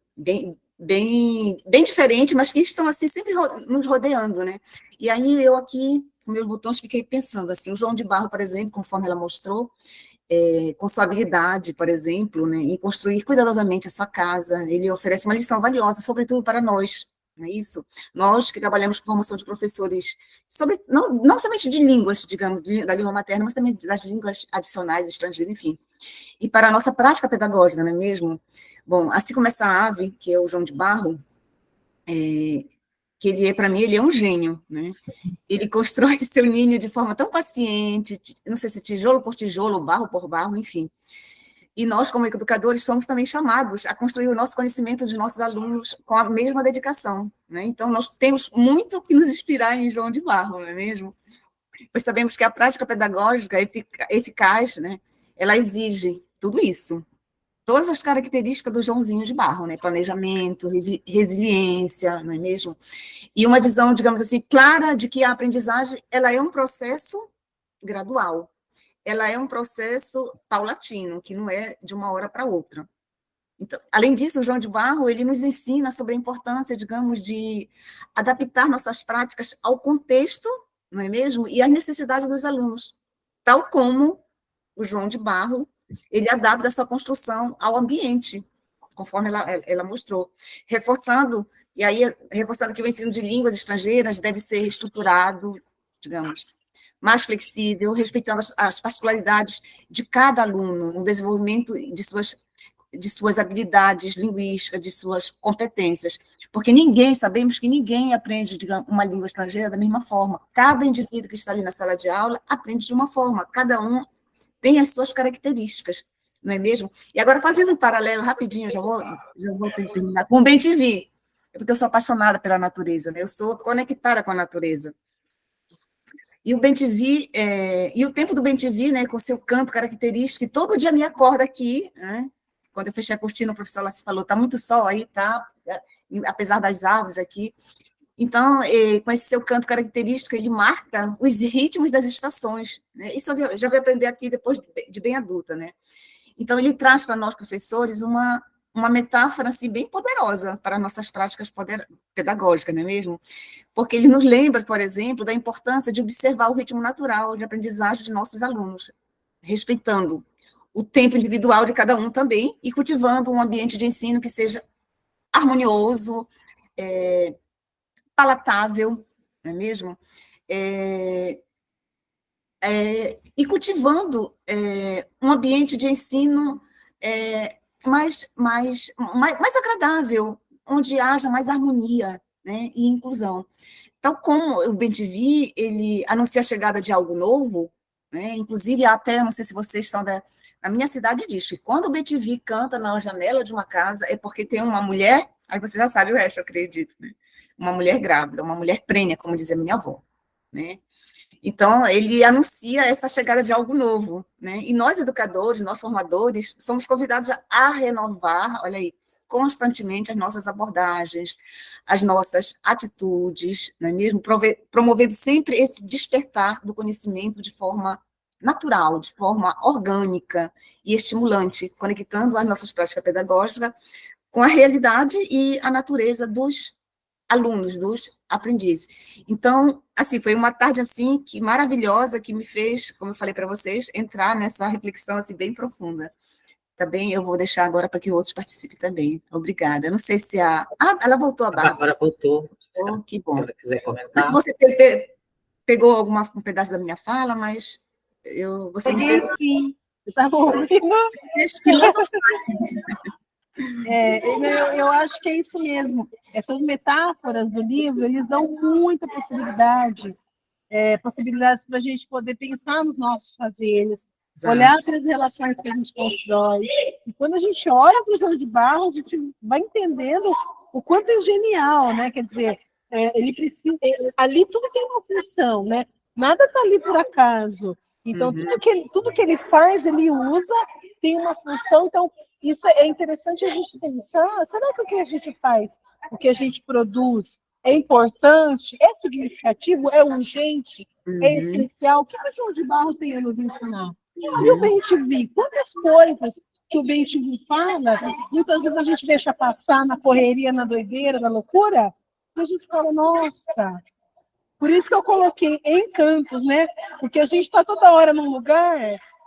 diferente, mas que estão, assim, sempre nos rodeando, né? E aí eu aqui, com meus botões, fiquei pensando, assim, o João de Barro, por exemplo, conforme ela mostrou, com sua habilidade, por exemplo, né, em construir cuidadosamente a sua casa, ele oferece uma lição valiosa, sobretudo para nós, não é isso? Nós que trabalhamos com formação de professores, não somente de línguas, digamos, da língua materna, mas também das línguas adicionais, estrangeiras, enfim. E para a nossa prática pedagógica, não é mesmo? Bom, assim como essa ave, que é o João de Barro, que ele, para mim, ele é um gênio, né? Ele constrói seu ninho de forma tão paciente, não sei se tijolo por tijolo, barro por barro, enfim. E nós, como educadores, somos também chamados a construir o nosso conhecimento de nossos alunos com a mesma dedicação, né? Então, nós temos muito que nos inspirar em João de Barro, não é mesmo? Pois sabemos que a prática pedagógica eficaz, né, ela exige tudo isso, todas as características do Joãozinho de Barro, né? Planejamento, resiliência, não é mesmo? E uma visão, digamos assim, clara de que a aprendizagem ela é um processo gradual, ela é um processo paulatino, que não é de uma hora para outra. Então, além disso, o João de Barro, ele nos ensina sobre a importância, digamos, de adaptar nossas práticas ao contexto, não é mesmo? E às necessidades dos alunos, tal como o João de Barro, ele adapta a sua construção ao ambiente, conforme ela mostrou, reforçando que o ensino de línguas estrangeiras deve ser estruturado, digamos, mais flexível, respeitando as particularidades de cada aluno, no desenvolvimento de suas habilidades linguísticas, de suas competências, porque sabemos que ninguém aprende, digamos, uma língua estrangeira da mesma forma. Cada indivíduo que está ali na sala de aula aprende de uma forma, cada um tem as suas características, não é mesmo? E agora, fazendo um paralelo rapidinho, já vou terminar, com o Bem-te-vi, porque eu sou apaixonada pela natureza, né? Eu sou conectada com a natureza. E o Bem-te-vi, e o tempo do Bem-te-vi, né, com seu canto característico, e todo dia me acorda aqui, né? Quando eu fechei a cortina, o professor lá se falou, tá muito sol aí, tá? Apesar das árvores aqui. Então, com esse seu canto característico, ele marca os ritmos das estações, né? Isso eu já vou aprender aqui depois de bem adulta, né? Então, ele traz para nós, professores, uma metáfora, assim, bem poderosa para nossas práticas pedagógicas, não é mesmo? Porque ele nos lembra, por exemplo, da importância de observar o ritmo natural de aprendizagem de nossos alunos, respeitando o tempo individual de cada um também e cultivando um ambiente de ensino que seja harmonioso, palatável, não é mesmo? E cultivando um ambiente de ensino mais agradável, onde haja mais harmonia, né, e inclusão. Então, como o Bem-te-vi, ele anuncia a chegada de algo novo, né, inclusive até, não sei se vocês estão na minha cidade, diz que quando o Bem-te-vi canta na janela de uma casa, é porque tem uma mulher, aí você já sabe o resto, eu acredito, né? Uma mulher grávida, uma mulher prênia, como dizia minha avó, né? Então, ele anuncia essa chegada de algo novo, né? E nós, educadores, nós formadores, somos convidados a renovar, olha aí, constantemente as nossas abordagens, as nossas atitudes, não é mesmo? Promovendo sempre esse despertar do conhecimento de forma natural, de forma orgânica e estimulante, conectando as nossas práticas pedagógicas com a realidade e a natureza dos alunos, dos aprendizes. Então, assim, foi uma tarde assim que maravilhosa que me fez, como eu falei para vocês, entrar nessa reflexão assim bem profunda. Tá bem? Eu vou deixar agora para que outros participem também. Obrigada. Eu não sei se ela voltou, a Bárbara. Agora voltou. Oh, que bom. Se ela quiser Mas se comentar. você pegou um pedaço da minha fala, mas você me fez... Sim, eu estava ouvindo. Eu acho que é isso mesmo. Essas metáforas do livro, eles dão muita possibilidades para a gente poder pensar nos nossos fazeres, olhar para as relações que a gente constrói. E quando a gente olha para o João de Barro, a gente vai entendendo o quanto é genial, né? Quer dizer, ele precisa, ali tudo tem uma função, né? Nada está ali por acaso. Então, tudo que ele faz, ele usa, tem uma função. Então, isso é interessante a gente pensar, será que o que a gente faz, o que a gente produz, é importante, é significativo, é urgente, é essencial? O que o João de Barro tem a nos ensinar? E o bem-te-vi? Quantas coisas que o bem-te-vi fala, muitas vezes a gente deixa passar na correria, na doideira, na loucura, e a gente fala, nossa... Por isso que eu coloquei encantos, né? Porque a gente está toda hora num lugar,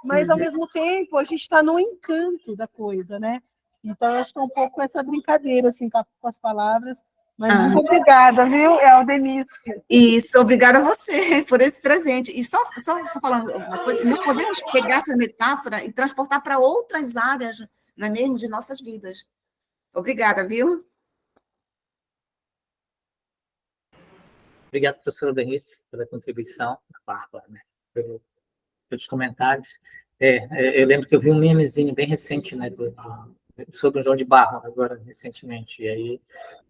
mas ao mesmo tempo a gente está no encanto da coisa, né? Então, eu acho que é um pouco essa brincadeira, assim, com as palavras. Mas muito obrigada, viu, Aldenice? Isso, obrigada a você por esse presente. E só falando uma coisa, nós podemos pegar essa metáfora e transportar para outras áreas, não é mesmo, de nossas vidas. Obrigada, viu? Obrigado, professora Denise, pela contribuição, Bárbara, né, pelos comentários. Eu lembro que eu vi um memezinho bem recente, né, sobre o João de Barro, agora, recentemente, e aí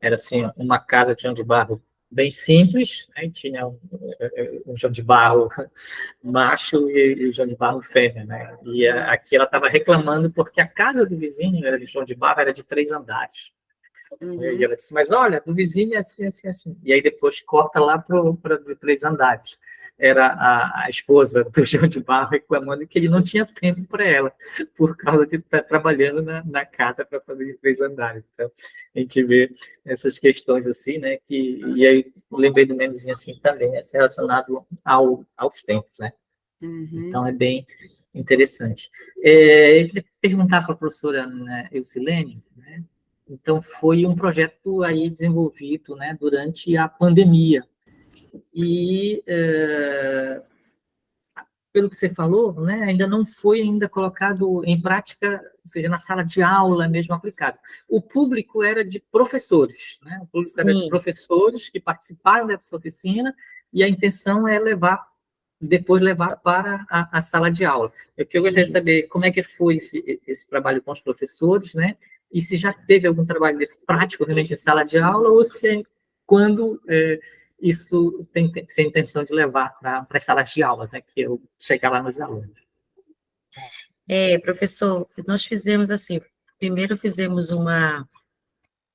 era, assim, uma casa de João de Barro bem simples, aí tinha um João de Barro macho e o João de Barro fêmea, né, e aqui ela estava reclamando porque a casa do vizinho, era de João de Barro, era de 3 andares. E ela disse, mas olha, do vizinho é assim, assim, assim. E aí depois corta lá para de 3 andares. Era a esposa do João de Barro reclamando que ele não tinha tempo para ela, por causa de estar trabalhando na casa para fazer de 3 andares. Então, a gente vê essas questões assim, né? E aí eu lembrei do memezinho assim também, né, relacionado aos tempos, né? Então, é bem interessante. Eu queria perguntar para a professora, né, Eucilene, né? Então, foi um projeto aí desenvolvido, né, durante a pandemia. E, pelo que você falou, né, ainda não foi ainda colocado em prática, ou seja, na sala de aula mesmo aplicado. O público era de professores, né? O público era de professores que participaram dessa oficina, e a intenção é depois levar para a sala de aula. Eu gostaria de saber como é que foi esse trabalho com os professores, né? E se já teve algum trabalho desse prático, realmente, em sala de aula, ou se quando isso tem a intenção de levar para as salas de aula, né? Que eu chegar lá nos alunos. Professor, nós fizemos assim, primeiro fizemos uma...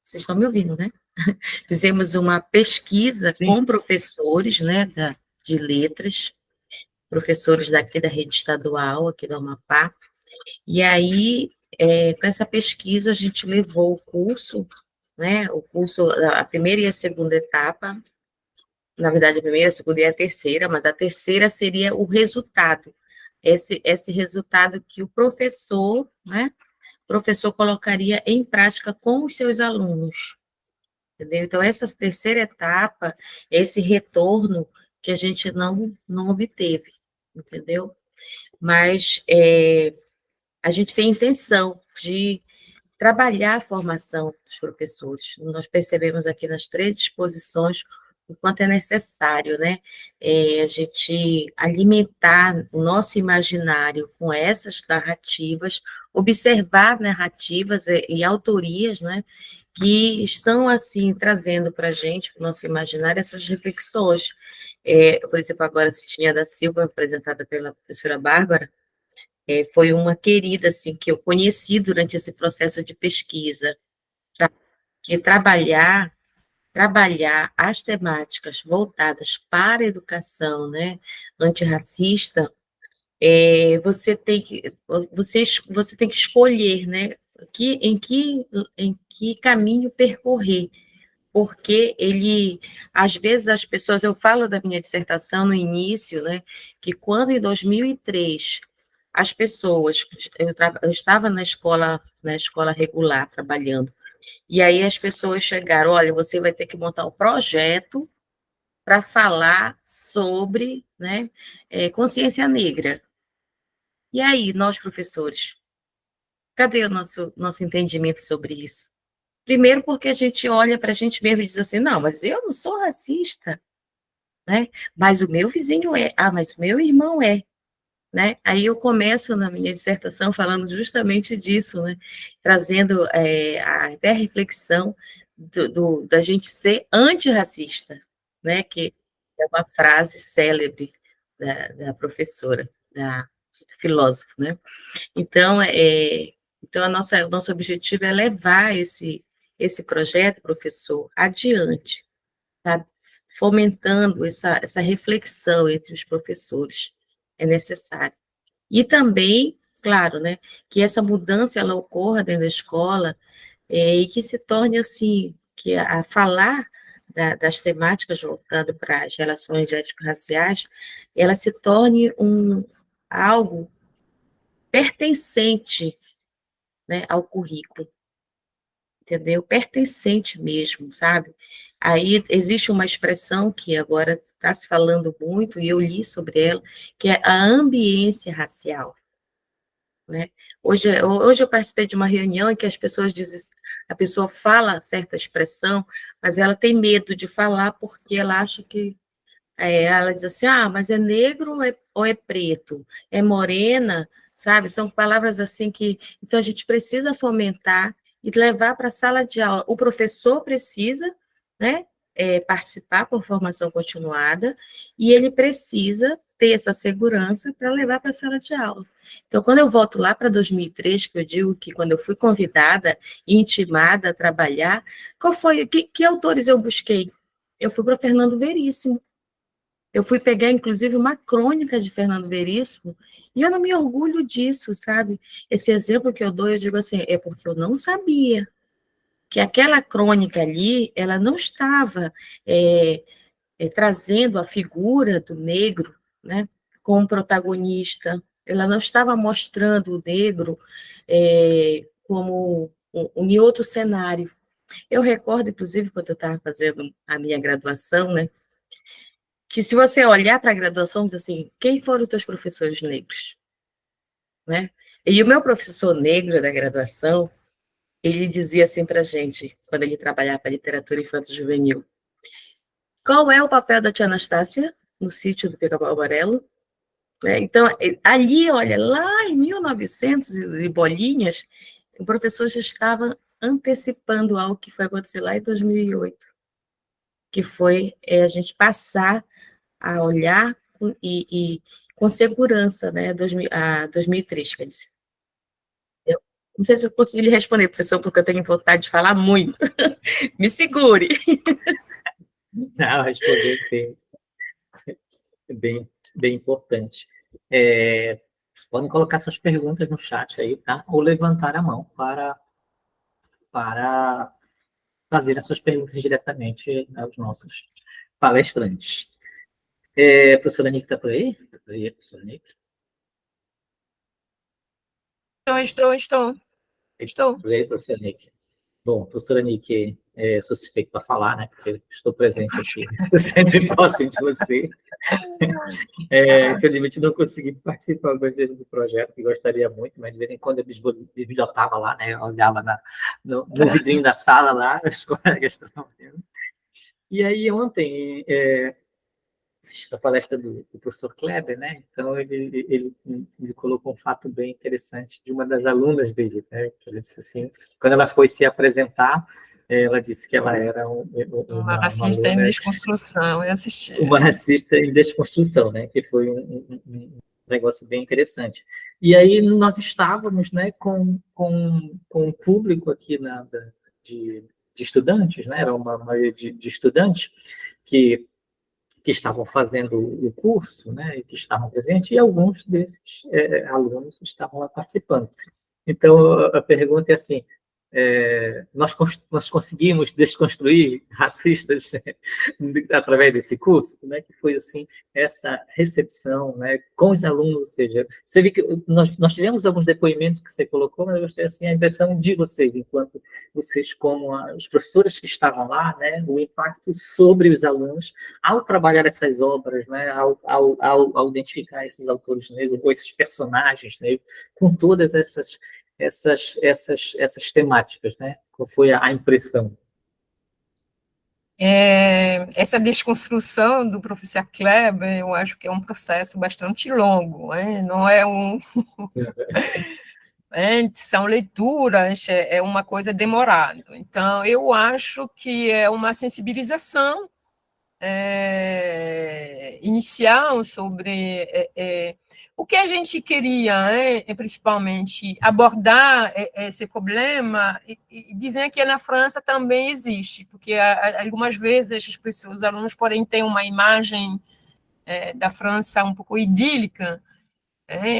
Vocês estão me ouvindo, né? Fizemos uma pesquisa com professores, né, de letras, professores daqui da rede estadual, aqui do Amapá, e aí, com essa pesquisa, a gente levou o curso, né, a primeira e a segunda etapa, na verdade, a primeira, a segunda e a terceira, mas a terceira seria o resultado, esse resultado que o professor, né, colocaria em prática com os seus alunos, entendeu? Então, essa terceira etapa, esse retorno que a gente não obteve, entendeu? Mas a gente tem intenção de trabalhar a formação dos professores. Nós percebemos aqui nas 3 exposições o quanto é necessário, né, a gente alimentar o nosso imaginário com essas narrativas, observar narrativas e autorias, né, que estão, assim, trazendo para a gente, para o nosso imaginário, essas reflexões. Por exemplo, agora, Citinha da Silva, apresentada pela professora Bárbara, foi uma querida, assim, que eu conheci durante esse processo de pesquisa, tá? E trabalhar as temáticas voltadas para a educação, né, antirracista, você tem que escolher, né, em que caminho percorrer, porque às vezes as pessoas, eu falo da minha dissertação no início, né, que quando em 2003 as pessoas, eu estava na escola regular trabalhando, e aí as pessoas chegaram, olha, você vai ter que montar um projeto para falar sobre, né, consciência negra. E aí, nós, professores, cadê o nosso entendimento sobre isso? Primeiro porque a gente olha para a gente mesmo e diz assim, não, mas eu não sou racista, né? Mas o meu vizinho é, mas o meu irmão é, né? Aí eu começo na minha dissertação falando justamente disso, né? Trazendo até a reflexão da gente ser antirracista, né? Que é uma frase célebre da professora, da filósofa, né? Então, então o nosso objetivo é levar esse projeto, professor, adiante, tá? Fomentando essa reflexão entre os professores, é necessário. E também, claro, né, que essa mudança ela ocorra dentro da escola e que se torne assim, que a falar das temáticas voltando para as relações étnico-raciais, ela se torne algo pertencente, né, ao currículo, entendeu? Pertencente mesmo, sabe? Aí existe uma expressão que agora está se falando muito, e eu li sobre ela, que é a ambiência racial, né? Hoje eu participei de uma reunião em que as pessoas dizem, a pessoa fala certa expressão, mas ela tem medo de falar porque ela acha que ela diz assim, mas é negro ou é preto? É morena? Sabe? São palavras assim que... Então, a gente precisa fomentar e levar para a sala de aula. O professor precisa, né, participar por formação continuada e ele precisa ter essa segurança para levar para a sala de aula. Então, quando eu volto lá para 2003, que eu digo que quando eu fui convidada e intimada a trabalhar, que autores eu busquei? Eu fui para Fernando Veríssimo. Eu fui pegar, inclusive, uma crônica de Fernando Veríssimo, e eu não me orgulho disso, sabe? Esse exemplo que eu dou, eu digo assim, é porque eu não sabia que aquela crônica ali, ela não estava trazendo a figura do negro, né, como protagonista, ela não estava mostrando o negro como em outro cenário. Eu recordo, inclusive, quando eu estava fazendo a minha graduação, né, que se você olhar para a graduação, diz assim, quem foram os teus professores negros? Né? E o meu professor negro da graduação, ele dizia assim para a gente, quando ele trabalhava para literatura infanto-juvenil, qual é o papel da tia Anastácia no sítio do Pica-Pau Amarelo? Né? Então, ali, olha, lá em 1900 e bolinhas, o professor já estava antecipando algo que foi acontecer lá em 2008, que foi a gente passar a olhar com segurança, né, 2003, quer dizer. Eu não sei se eu consegui lhe responder, professor, porque eu tenho vontade de falar muito. Me segure. Não, responder sim. É bem importante. Vocês podem colocar suas perguntas no chat aí, tá? Ou levantar a mão para fazer as suas perguntas diretamente aos nossos palestrantes. Professora Nick está por aí? Está por aí, professora Nick? Estou. Por aí, professora Nick. Bom, professora Nick, sou suspeito para falar, né? Porque estou presente aqui, sempre próximo de você. Infelizmente, não consegui participar algumas vezes do projeto, que gostaria muito, mas de vez em quando eu bisbilhotava lá, né? Eu olhava no vidrinho da sala lá, os colegas estavam vendo. E aí, ontem, assisti a palestra do professor Kleber, né? Então, ele colocou um fato bem interessante de uma das alunas dele, né? Ele disse assim, quando ela foi se apresentar, ela disse que ela era uma racista em desconstrução, eu assisti. Uma racista em desconstrução, né? Que foi um negócio bem interessante. E aí nós estávamos, né, com um público aqui de estudantes, né? Era uma maioria de estudantes que estavam fazendo o curso, né, e que estavam presentes, e alguns desses alunos estavam lá participando. Então, a pergunta é assim, nós conseguimos desconstruir racistas através desse curso? Como é que foi assim essa recepção, né, com os alunos? Ou seja, você viu que nós tivemos alguns depoimentos que você colocou, mas eu gostei assim a impressão de vocês, enquanto vocês como os professores que estavam lá, né, o impacto sobre os alunos ao trabalhar essas obras, né, ao identificar esses autores negros ou esses personagens negros com todas essas temáticas, né? Qual foi a impressão? Essa desconstrução do professor Kleber, eu acho que é um processo bastante longo, né? Não é são leituras, é uma coisa demorada. Então, eu acho que é uma sensibilização inicial sobre o que a gente queria, principalmente, abordar esse problema e dizer que na França também existe, porque algumas vezes os alunos podem ter uma imagem da França um pouco idílica.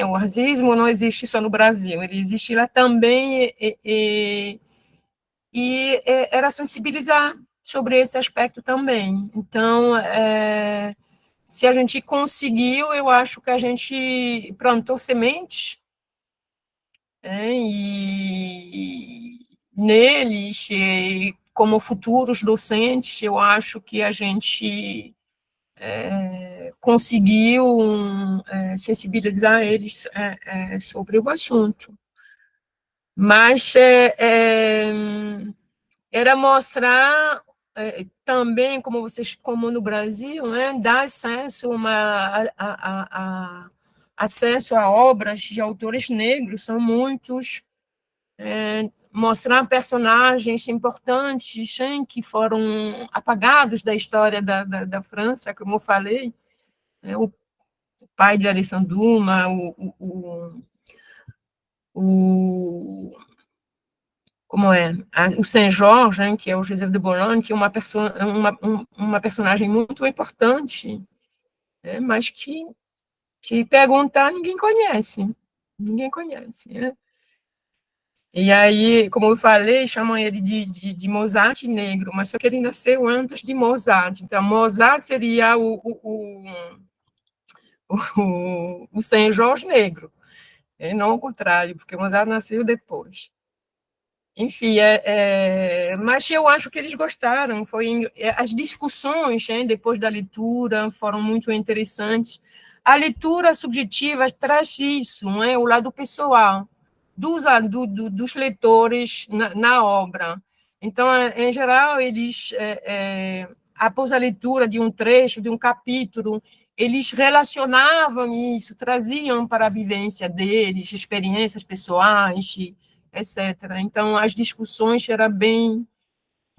O racismo não existe só no Brasil, ele existe lá também, e era sensibilizar sobre esse aspecto também. Então, se a gente conseguiu, eu acho que a gente plantou sementes, e neles, como futuros docentes, eu acho que a gente conseguiu sensibilizar eles sobre o assunto. Mas era mostrar também, como no Brasil, dar acesso acesso a obras de autores negros, são muitos, mostrar personagens importantes que foram apagados da história da França, como eu falei, o pai de Alexandre Dumas, o Saint-Georges, que é o Joseph de Boulogne, que é uma personagem muito importante, mas que perguntar ninguém conhece. Ninguém conhece. E aí, como eu falei, chamam ele de Mozart negro, mas só que ele nasceu antes de Mozart. Então, Mozart seria o Saint-Georges negro, e não o contrário, porque Mozart nasceu depois. Enfim, mas eu acho que eles gostaram. As discussões, depois da leitura, foram muito interessantes. A leitura subjetiva traz isso, o lado pessoal dos leitores na obra. Então, em geral, eles, após a leitura de um trecho, de um capítulo, eles relacionavam isso, traziam para a vivência deles, experiências pessoais, etc. Então, as discussões eram bem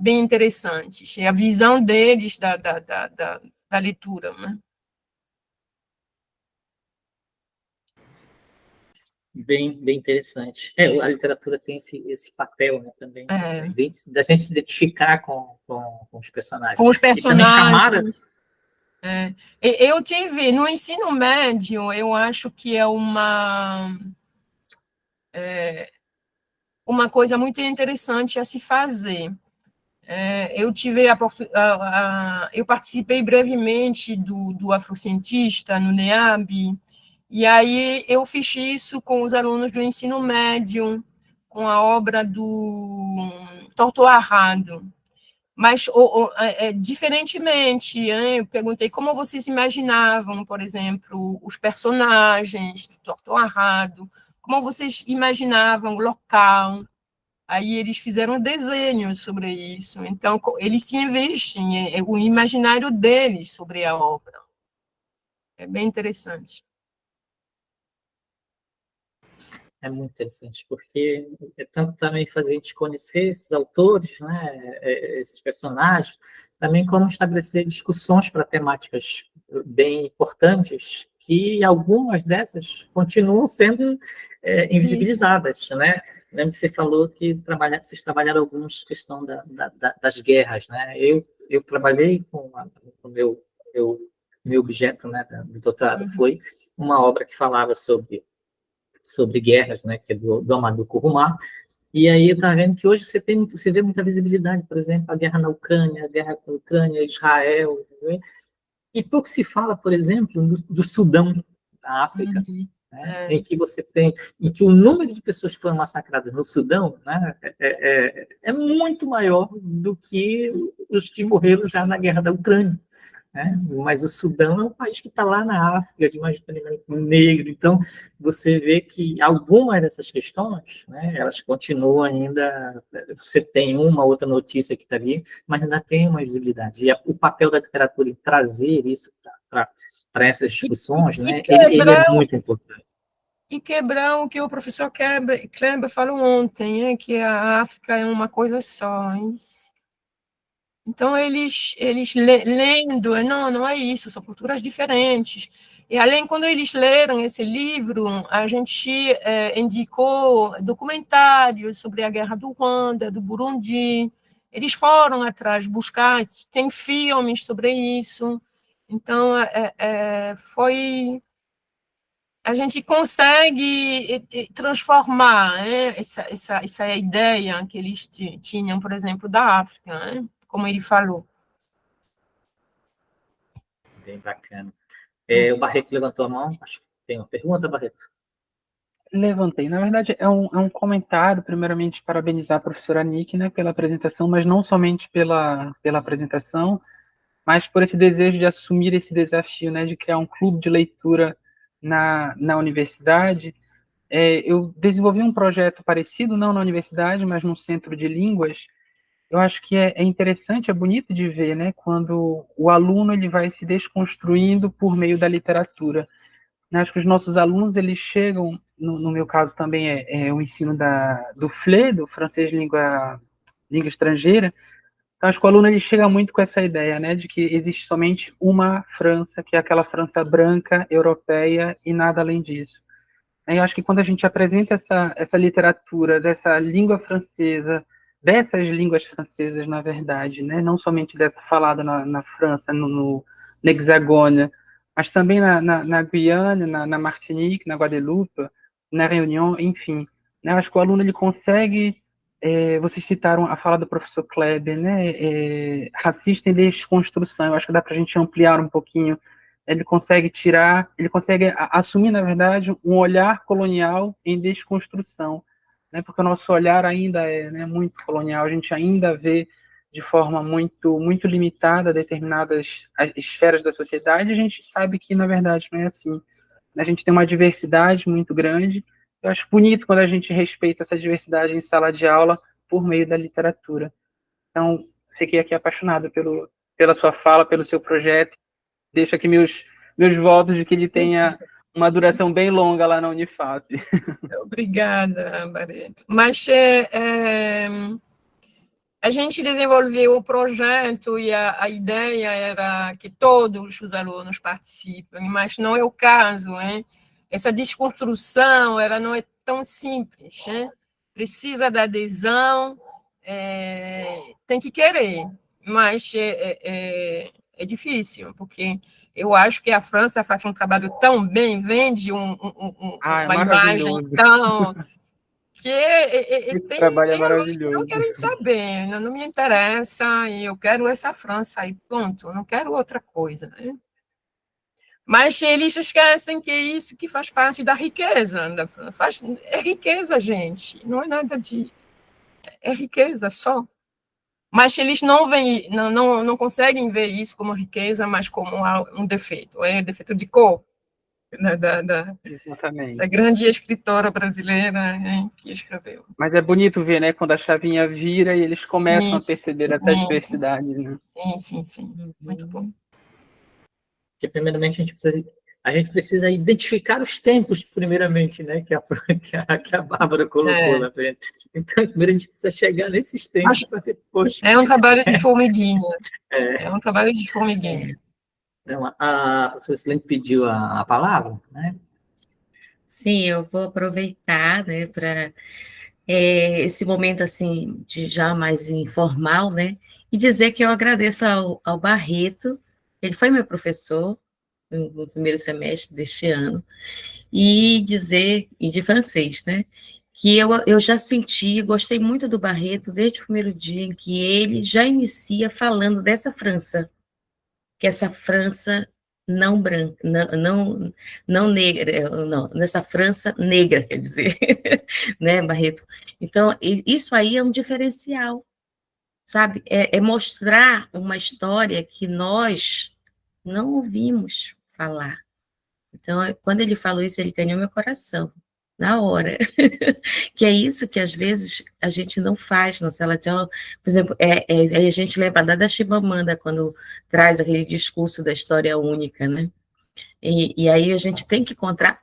interessantes, a visão deles da leitura, né? Bem interessante. A literatura tem esse papel, né, também, da gente se identificar com os personagens. Com os personagens. E também Eu tive, no ensino médio, eu acho que é uma coisa muito interessante a se fazer. Eu tive eu participei brevemente do Afrocientista no NEAB, e aí eu fiz isso com os alunos do ensino médio, com a obra do Torto Arrado. Mas, diferentemente, eu perguntei como vocês imaginavam, por exemplo, os personagens do Torto Arrado, como vocês imaginavam o local. Aí eles fizeram desenhos sobre isso. Então, eles se investem, o imaginário deles sobre a obra. É bem interessante. É muito interessante, porque tanto também fazer a gente conhecer esses autores, né, esses personagens, também como estabelecer discussões para temáticas bem importantes, que algumas dessas continuam sendo invisibilizadas, né? Lembro que você falou que vocês trabalharam algumas questões das guerras, né? Eu trabalhei com o meu objeto, né, do doutorado, foi uma obra que falava sobre guerras, né, que é do Amadou Couroumar, E aí está vendo que hoje você vê muita visibilidade, por exemplo, a guerra na Ucrânia, Israel, né? E pouco se fala, por exemplo, do Sudão, da África, né? Em que o número de pessoas que foram massacradas no Sudão, né, é muito maior do que os que morreram já na guerra da Ucrânia. Né? Mas o Sudão é um país que está lá na África, de majoritariamente negro, então você vê que algumas dessas questões, né, elas continuam ainda, você tem uma outra notícia que está ali, mas ainda tem uma visibilidade, e o papel da literatura em trazer isso para essas discussões, né, ele é muito importante. E quebrar o que o professor Kleber falou ontem, que a África é uma coisa só. Então, eles lendo, não é isso, são culturas diferentes. E, além, quando eles leram esse livro, a gente indicou documentários sobre a guerra do Ruanda, do Burundi. Eles foram atrás buscar, tem filmes sobre isso. Então, a gente consegue transformar essa ideia que eles tinham, por exemplo, da África, né? Como ele falou. Bem bacana. O Barreto levantou a mão, acho que tem uma pergunta, Barreto? Levantei. Na verdade, é um comentário, primeiramente, parabenizar a professora Nick, né, pela apresentação, mas não somente pela apresentação, mas por esse desejo de assumir esse desafio, né, de criar um clube de leitura na universidade. Eu desenvolvi um projeto parecido, não na universidade, mas num centro de línguas. Eu acho que é interessante, é bonito de ver, né, quando o aluno ele vai se desconstruindo por meio da literatura. Acho que os nossos alunos, eles chegam, no meu caso também é o ensino do FLE, do francês língua estrangeira. Então, acho que o aluno ele chega muito com essa ideia, né, de que existe somente uma França, que é aquela França branca, europeia, e nada além disso. Eu acho que quando a gente apresenta essa literatura dessa língua francesa, dessas línguas francesas, na verdade, né, não somente dessa falada na França, no Hexagônia, mas também na Guiana, na Martinique, na Guadeloupe, na Réunion, enfim. Né, acho que o aluno ele consegue, vocês citaram a fala do professor Kleber, né, racista em desconstrução, eu acho que dá para a gente ampliar um pouquinho. Ele consegue assumir, na verdade, um olhar colonial em desconstrução, né, porque o nosso olhar ainda é, né, muito colonial, a gente ainda vê de forma muito limitada determinadas esferas da sociedade, e a gente sabe que, na verdade, não é assim. A gente tem uma diversidade muito grande. Eu acho bonito quando a gente respeita essa diversidade em sala de aula por meio da literatura. Então, fiquei aqui apaixonado pela sua fala, pelo seu projeto. Deixo aqui meus votos de que ele tenha uma duração bem longa lá na Unifap. Obrigada, Barreto. Mas a gente desenvolveu o projeto e a ideia era que todos os alunos participem, mas não é o caso, hein? Essa desconstrução, ela não é tão simples, hein? Precisa da adesão, tem que querer, mas é difícil, porque eu acho que a França faz um trabalho tão bem, vende uma imagem tão... que esse trabalho é maravilhoso. Que não querem saber, não me interessa, e eu quero essa França aí, pronto, não quero outra coisa, né? Mas eles esquecem que é isso que faz parte da riqueza da França. É riqueza, gente, não é nada de... é riqueza só. Mas eles não conseguem ver isso como riqueza, mas como um defeito, defeito de cor, né, da grande escritora brasileira, hein, que escreveu. Mas é bonito ver, né, quando a chavinha vira e eles começam a perceber essa diversidade. Né? Sim. Muito bom. Porque, primeiramente, a gente precisa identificar os tempos, primeiramente, né, que a Bárbara colocou lá pra gente. Então, primeiro a gente precisa chegar nesses tempos para depois... É um trabalho de formiguinha. É um trabalho de formiguinha. Então, a professora Silene pediu a palavra, né? Sim, eu vou aproveitar, né, para esse momento, assim, de já mais informal, né, e dizer que eu agradeço ao Barreto, ele foi meu professor no primeiro semestre deste ano, e de francês, né, que eu já senti, gostei muito do Barreto desde o primeiro dia em que ele já inicia falando dessa França, que essa França não branca, não negra, não, nessa França negra, quer dizer, né, Barreto? Então, isso aí é um diferencial, sabe? É mostrar uma história que nós não ouvimos falar. Então, quando ele falou isso, ele ganhou meu coração, na hora. Que é isso que, às vezes, a gente não faz na sala de aula. Por exemplo, a gente lembra da Chimamanda, quando traz aquele discurso da história única, né? E aí a gente tem que contar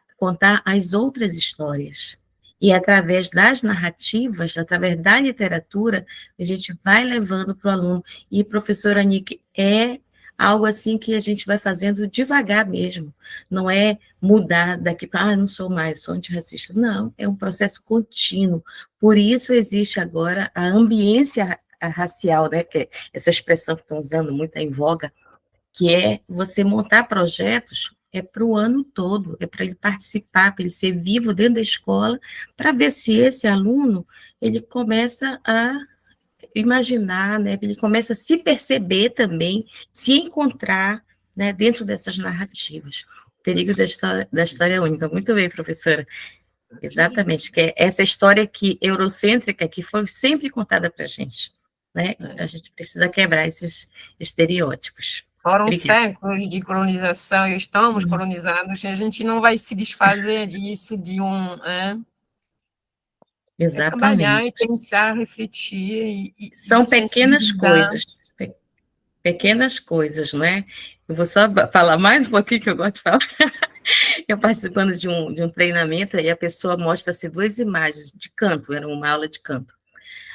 as outras histórias. E através das narrativas, através da literatura, a gente vai levando para o aluno. E, professora Nick, é algo assim que a gente vai fazendo devagar mesmo. Não é mudar daqui para, não sou mais, sou antirracista. Não, é um processo contínuo. Por isso existe agora a ambiência racial, né? Que é essa expressão que estão usando muito em voga, que é você montar projetos para o ano todo, é para ele participar, para ele ser vivo dentro da escola, para ver se esse aluno ele começa a imaginar, né, ele começa a se perceber também, se encontrar, né, dentro dessas narrativas. O perigo da história única. Muito bem, professora. Exatamente, que é essa história eurocêntrica que foi sempre contada para a gente, né? Então a gente precisa quebrar esses estereótipos. Foram Obrigada. séculos de colonização e estamos colonizados, e a gente não vai se desfazer disso de um... É trabalhar e pensar, refletir e são pequenas coisas, não é? Eu vou só falar mais um pouquinho que eu gosto de falar. Eu participando de um treinamento, e a pessoa mostra-se 2 imagens de canto, era uma aula de canto.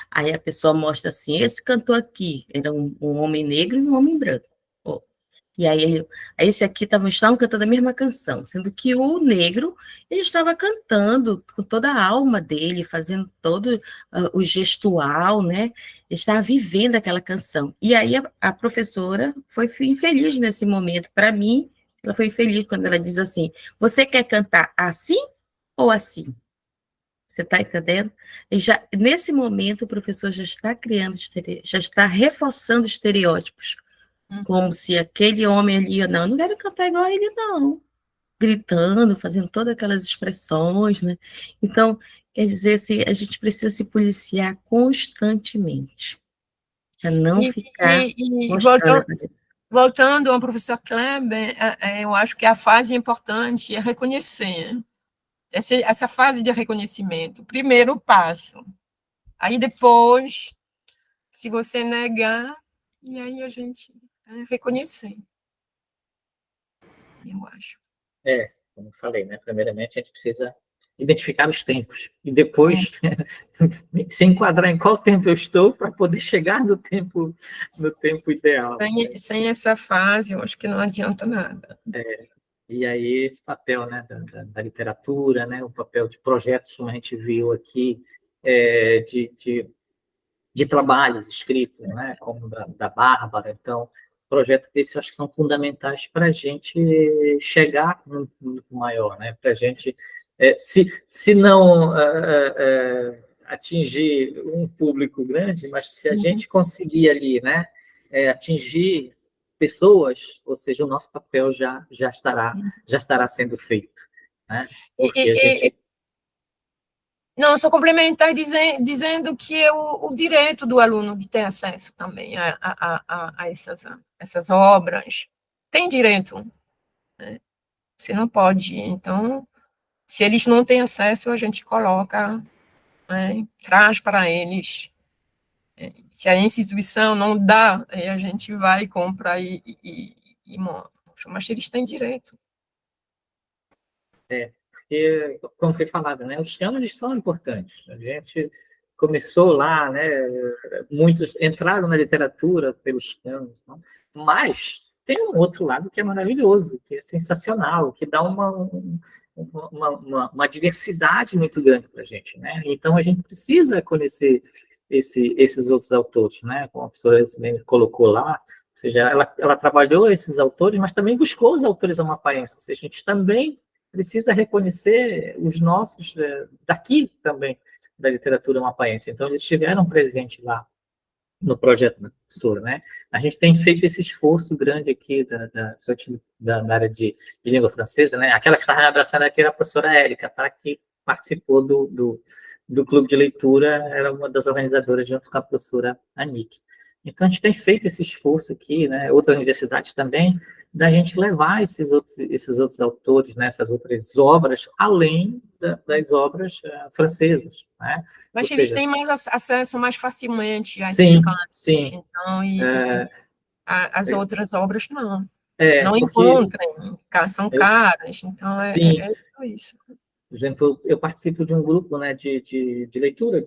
Aí a pessoa mostra assim, esse cantor aqui era um homem negro e um homem branco. E aí esse aqui estavam cantando a mesma canção, sendo que o negro, ele estava cantando com toda a alma dele, fazendo todo o gestual, né? Ele estava vivendo aquela canção. E aí a professora foi infeliz nesse momento. Para mim, ela foi infeliz quando ela diz assim, você quer cantar assim ou assim? Você está entendendo? E já, nesse momento, o professor já está criando, já está reforçando estereótipos, como se aquele homem ali, não quero cantar igual a ele, não. Gritando, fazendo todas aquelas expressões, né? Então, quer dizer, assim, a gente precisa se policiar constantemente, para não ficar voltando ao professor Kleber, eu acho que a fase importante é reconhecer, né? Essa fase de reconhecimento, primeiro passo. Aí depois, se você negar, e aí a gente reconhecer. Eu acho. Como eu falei, né? Primeiramente, a gente precisa identificar os tempos e depois se enquadrar em qual tempo eu estou para poder chegar no tempo ideal. Sem essa fase, eu acho que não adianta nada. E aí esse papel, né, da literatura, né, o papel de projetos, como a gente viu aqui, de trabalhos escritos, né, como da Bárbara. Então, projetos desses eu acho que são fundamentais para a gente chegar num público maior, né, para a gente, se não atingir um público grande, mas se a gente conseguir ali, né, atingir pessoas, ou seja, o nosso papel já estará sendo feito, né? Porque a gente... Não, só complementar dizendo que é o direito do aluno de ter acesso também a essas obras. Tem direito, né? Você não pode. Então, se eles não têm acesso, a gente coloca, né, traz para eles. Se a instituição não dá, aí a gente vai, compra e mostra. Mas eles têm direito. Porque, como foi falado, né, os cânones são importantes. A gente começou lá, né, muitos entraram na literatura pelos cânones, não? Mas tem um outro lado que é maravilhoso, que é sensacional, que dá uma diversidade muito grande para a gente, né? Então a gente precisa conhecer esses outros autores, né? Como a professora colocou lá, ou seja, ela trabalhou esses autores, mas também buscou os autores amapaienses, ou seja, a gente também precisa reconhecer os nossos, daqui também, da literatura mapaense. Então, eles estiveram presentes lá no projeto da professora, né? A gente tem feito esse esforço grande aqui da área de língua francesa, né? Aquela que estava me abraçando aqui era a professora Érica, tá? Que participou do clube de leitura, era uma das organizadoras junto com a professora Anique. Então, a gente tem feito esse esforço aqui, né? Outras universidades também, da gente levar esses outros autores, né? Essas outras obras, além das obras francesas, né? Mas Ou eles seja, têm mais acesso mais facilmente a esses sim, cânticos, sim. então, as outras obras não. Não Porque, encontram, são caras, então sim, tudo isso. por exemplo, eu participo de um grupo, né, de leitura,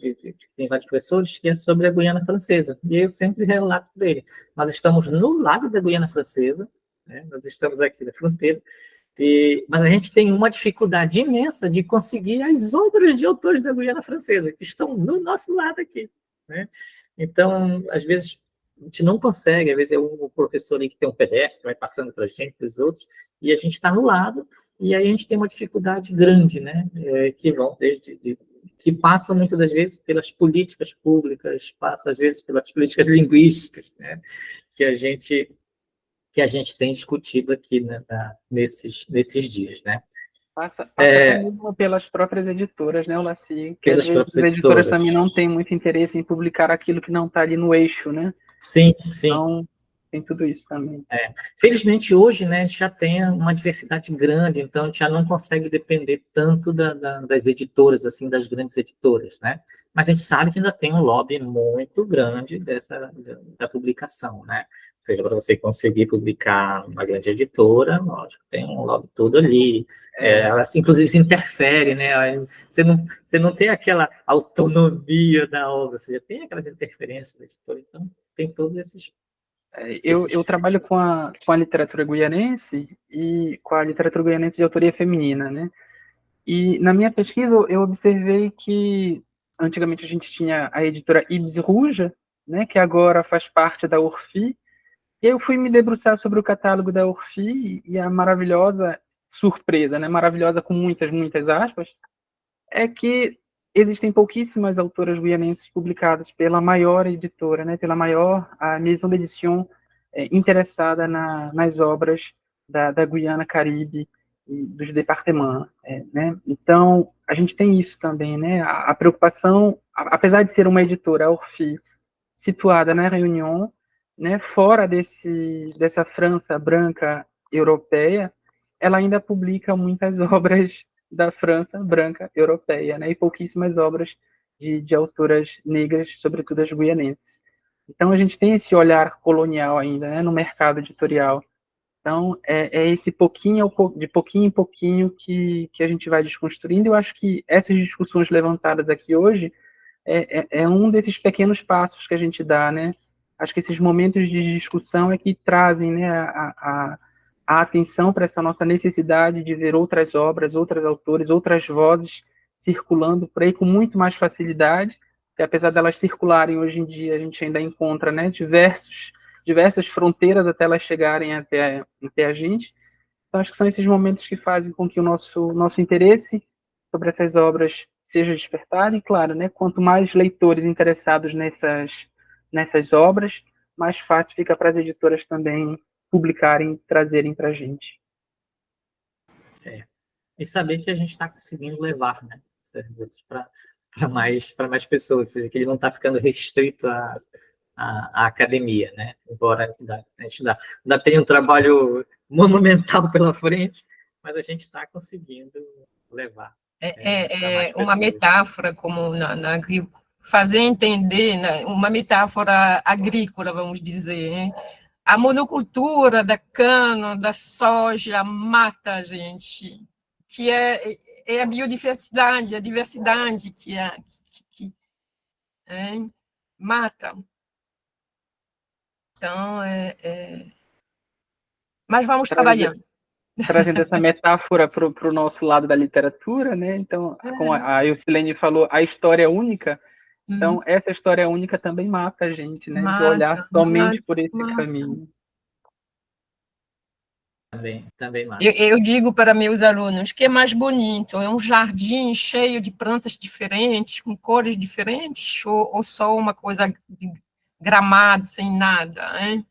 tem vários professores, que é sobre a Guiana Francesa, e eu sempre relato dele. Nós estamos no lado da Guiana Francesa, né, nós estamos aqui na fronteira, mas a gente tem uma dificuldade imensa de conseguir as obras de autores da Guiana Francesa, que estão no nosso lado aqui, né? Então, às vezes, a gente não consegue, às vezes é um professor aí que tem um PDF, que vai passando para a gente, para os outros, e a gente está no lado, e aí a gente tem uma dificuldade grande, né? Que vão que passa muitas das vezes pelas políticas públicas, passa às vezes pelas políticas linguísticas, né? Que a gente tem discutido aqui, né, nesses dias, né? Passa até mesmo pelas próprias editoras, né, Olaci? Que às Pelas vezes próprias as editoras editoras. também não têm muito interesse em publicar aquilo que não está ali no eixo, né? Sim, sim. Então, tem tudo isso também. Felizmente, hoje, né, a gente já tem uma diversidade grande, então a gente já não consegue depender tanto das editoras, assim, das grandes editoras, né? Mas a gente sabe que ainda tem um lobby muito grande da publicação, né? Ou seja, para você conseguir publicar uma grande editora, lógico, tem um lobby todo ali. Elas, inclusive, se interfere, né? Você não tem aquela autonomia da obra, você já tem aquelas interferências da editora, então tem todos esses. Eu trabalho com a literatura guianense e com a literatura guianense de autoria feminina, né? E na minha pesquisa eu observei que antigamente a gente tinha a editora Ibis Ruja, né, que agora faz parte da Orfi, e eu fui me debruçar sobre o catálogo da Orfi e a maravilhosa surpresa, né, maravilhosa com muitas, muitas aspas, é que existem pouquíssimas autoras guianenses publicadas pela maior editora, né, pela maior, a Maison d'édition, interessada nas obras da Guiana Caribe e dos departements, né? Então, a gente tem isso também, né? A preocupação, apesar de ser uma editora, a Orfi, situada na Réunion, né, fora dessa França branca europeia, ela ainda publica muitas obras da França branca europeia, né, e pouquíssimas obras de autoras negras, sobretudo as guianenses. Então, a gente tem esse olhar colonial ainda, né, no mercado editorial. Então, é esse pouquinho, de pouquinho em pouquinho que a gente vai desconstruindo. Eu acho que essas discussões levantadas aqui hoje é um desses pequenos passos que a gente dá, né? Acho que esses momentos de discussão é que trazem, né, a atenção para essa nossa necessidade de ver outras obras, outros autores, outras vozes circulando por aí com muito mais facilidade, que apesar delas circularem hoje em dia, a gente ainda encontra, né, diversas fronteiras até elas chegarem até a gente. Então, acho que são esses momentos que fazem com que o nosso interesse sobre essas obras seja despertado, e claro, né, quanto mais leitores interessados nessas obras, mais fácil fica para as editoras também publicarem, trazerem para a gente. E saber que a gente está conseguindo levar, né, para mais pessoas, ou seja, que ele não está ficando restrito à academia, né? Embora a gente ainda tenha um trabalho monumental pela frente, mas a gente está conseguindo levar. Uma metáfora, como fazer entender, né, uma metáfora agrícola, vamos dizer, hein? A monocultura da cana, da soja, mata a gente, que é a biodiversidade, a diversidade que mata. Então, mas vamos trabalhando. Trazendo essa metáfora para o nosso lado da literatura, né? Então, como a Eucilene falou, a história é única. Então, essa história única também mata a gente, né? De olhar somente por esse caminho. Também mais. Eu digo para meus alunos que é mais bonito, é um jardim cheio de plantas diferentes, com cores diferentes, ou só uma coisa de gramado, sem nada, hein?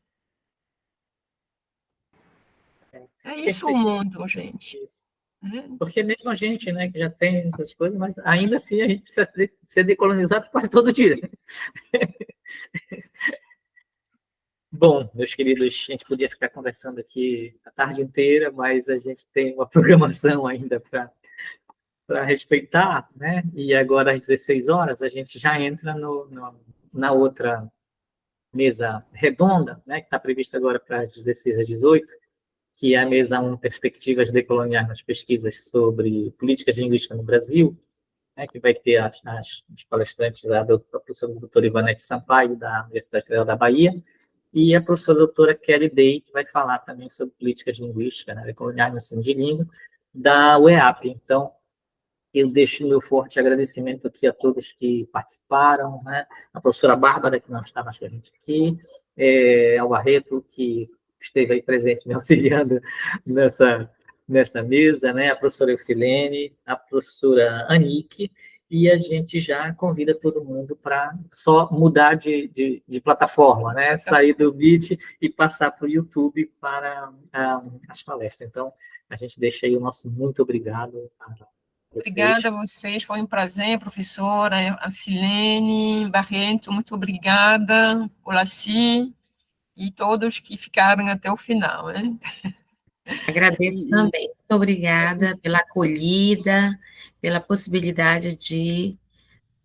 É isso o mundo, gente. Porque mesmo a gente, né, que já tem essas coisas, mas ainda assim a gente precisa ser decolonizado quase todo dia. Bom, meus queridos, a gente podia ficar conversando aqui a tarde inteira, mas a gente tem uma programação ainda para respeitar, né? E agora às 16 horas a gente já entra na outra mesa redonda, né, que está prevista agora para as 16 às 18, que é a mesa 1, Perspectivas Decoloniais nas Pesquisas sobre Políticas de Linguística no Brasil, né, que vai ter as palestrantes da professora doutora Ivanete Sampaio, da Universidade Federal da Bahia, e a professora doutora Kelly Day, que vai falar também sobre políticas linguísticas, né, decoloniais no ensino de língua, da UEAP. Então, eu deixo meu forte agradecimento aqui a todos que participaram, né, a professora Bárbara, que não está mais com a gente aqui, ao Barreto, que esteve aí presente me auxiliando nessa mesa, né, a professora Eucilene, a professora Anique, e a gente já convida todo mundo para só mudar de plataforma, né, sair do Meet e passar para o YouTube para as palestras. Então, a gente deixa aí o nosso muito obrigado a vocês. Obrigada a vocês, foi um prazer, professora, a Silene Barreto, muito obrigada, Olaci, e todos que ficaram até o final, né? Agradeço também. Muito obrigada pela acolhida, pela possibilidade de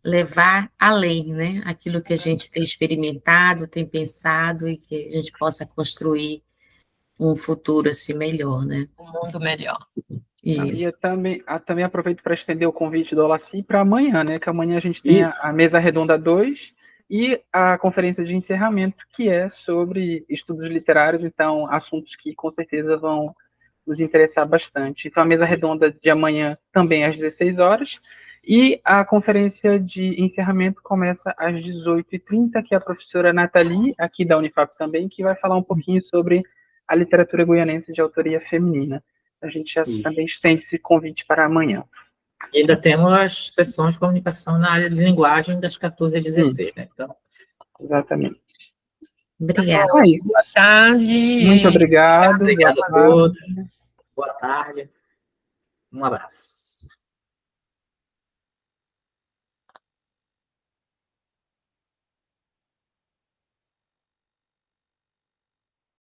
levar além, né, aquilo que a gente tem experimentado, tem pensado, e que a gente possa construir um futuro assim melhor, né? Um mundo melhor. E eu Isso. também aproveito para estender o convite do Olaci para amanhã, né? Que amanhã a gente tem Isso. a mesa redonda 2 e a conferência de encerramento, que é sobre estudos literários, então assuntos que com certeza vão nos interessar bastante. Então a mesa redonda de amanhã também às 16 horas, e a conferência de encerramento começa às 18h30, que é a professora Nathalie, aqui da Unifap também, que vai falar um pouquinho sobre a literatura goianense de autoria feminina. A gente já também estende esse convite para amanhã. E ainda temos as sessões de comunicação na área de linguagem das 14 às 16, né? Então, exatamente. Obrigada. É isso. Boa tarde. Muito obrigado. Obrigado a todos. Boa tarde. Um abraço.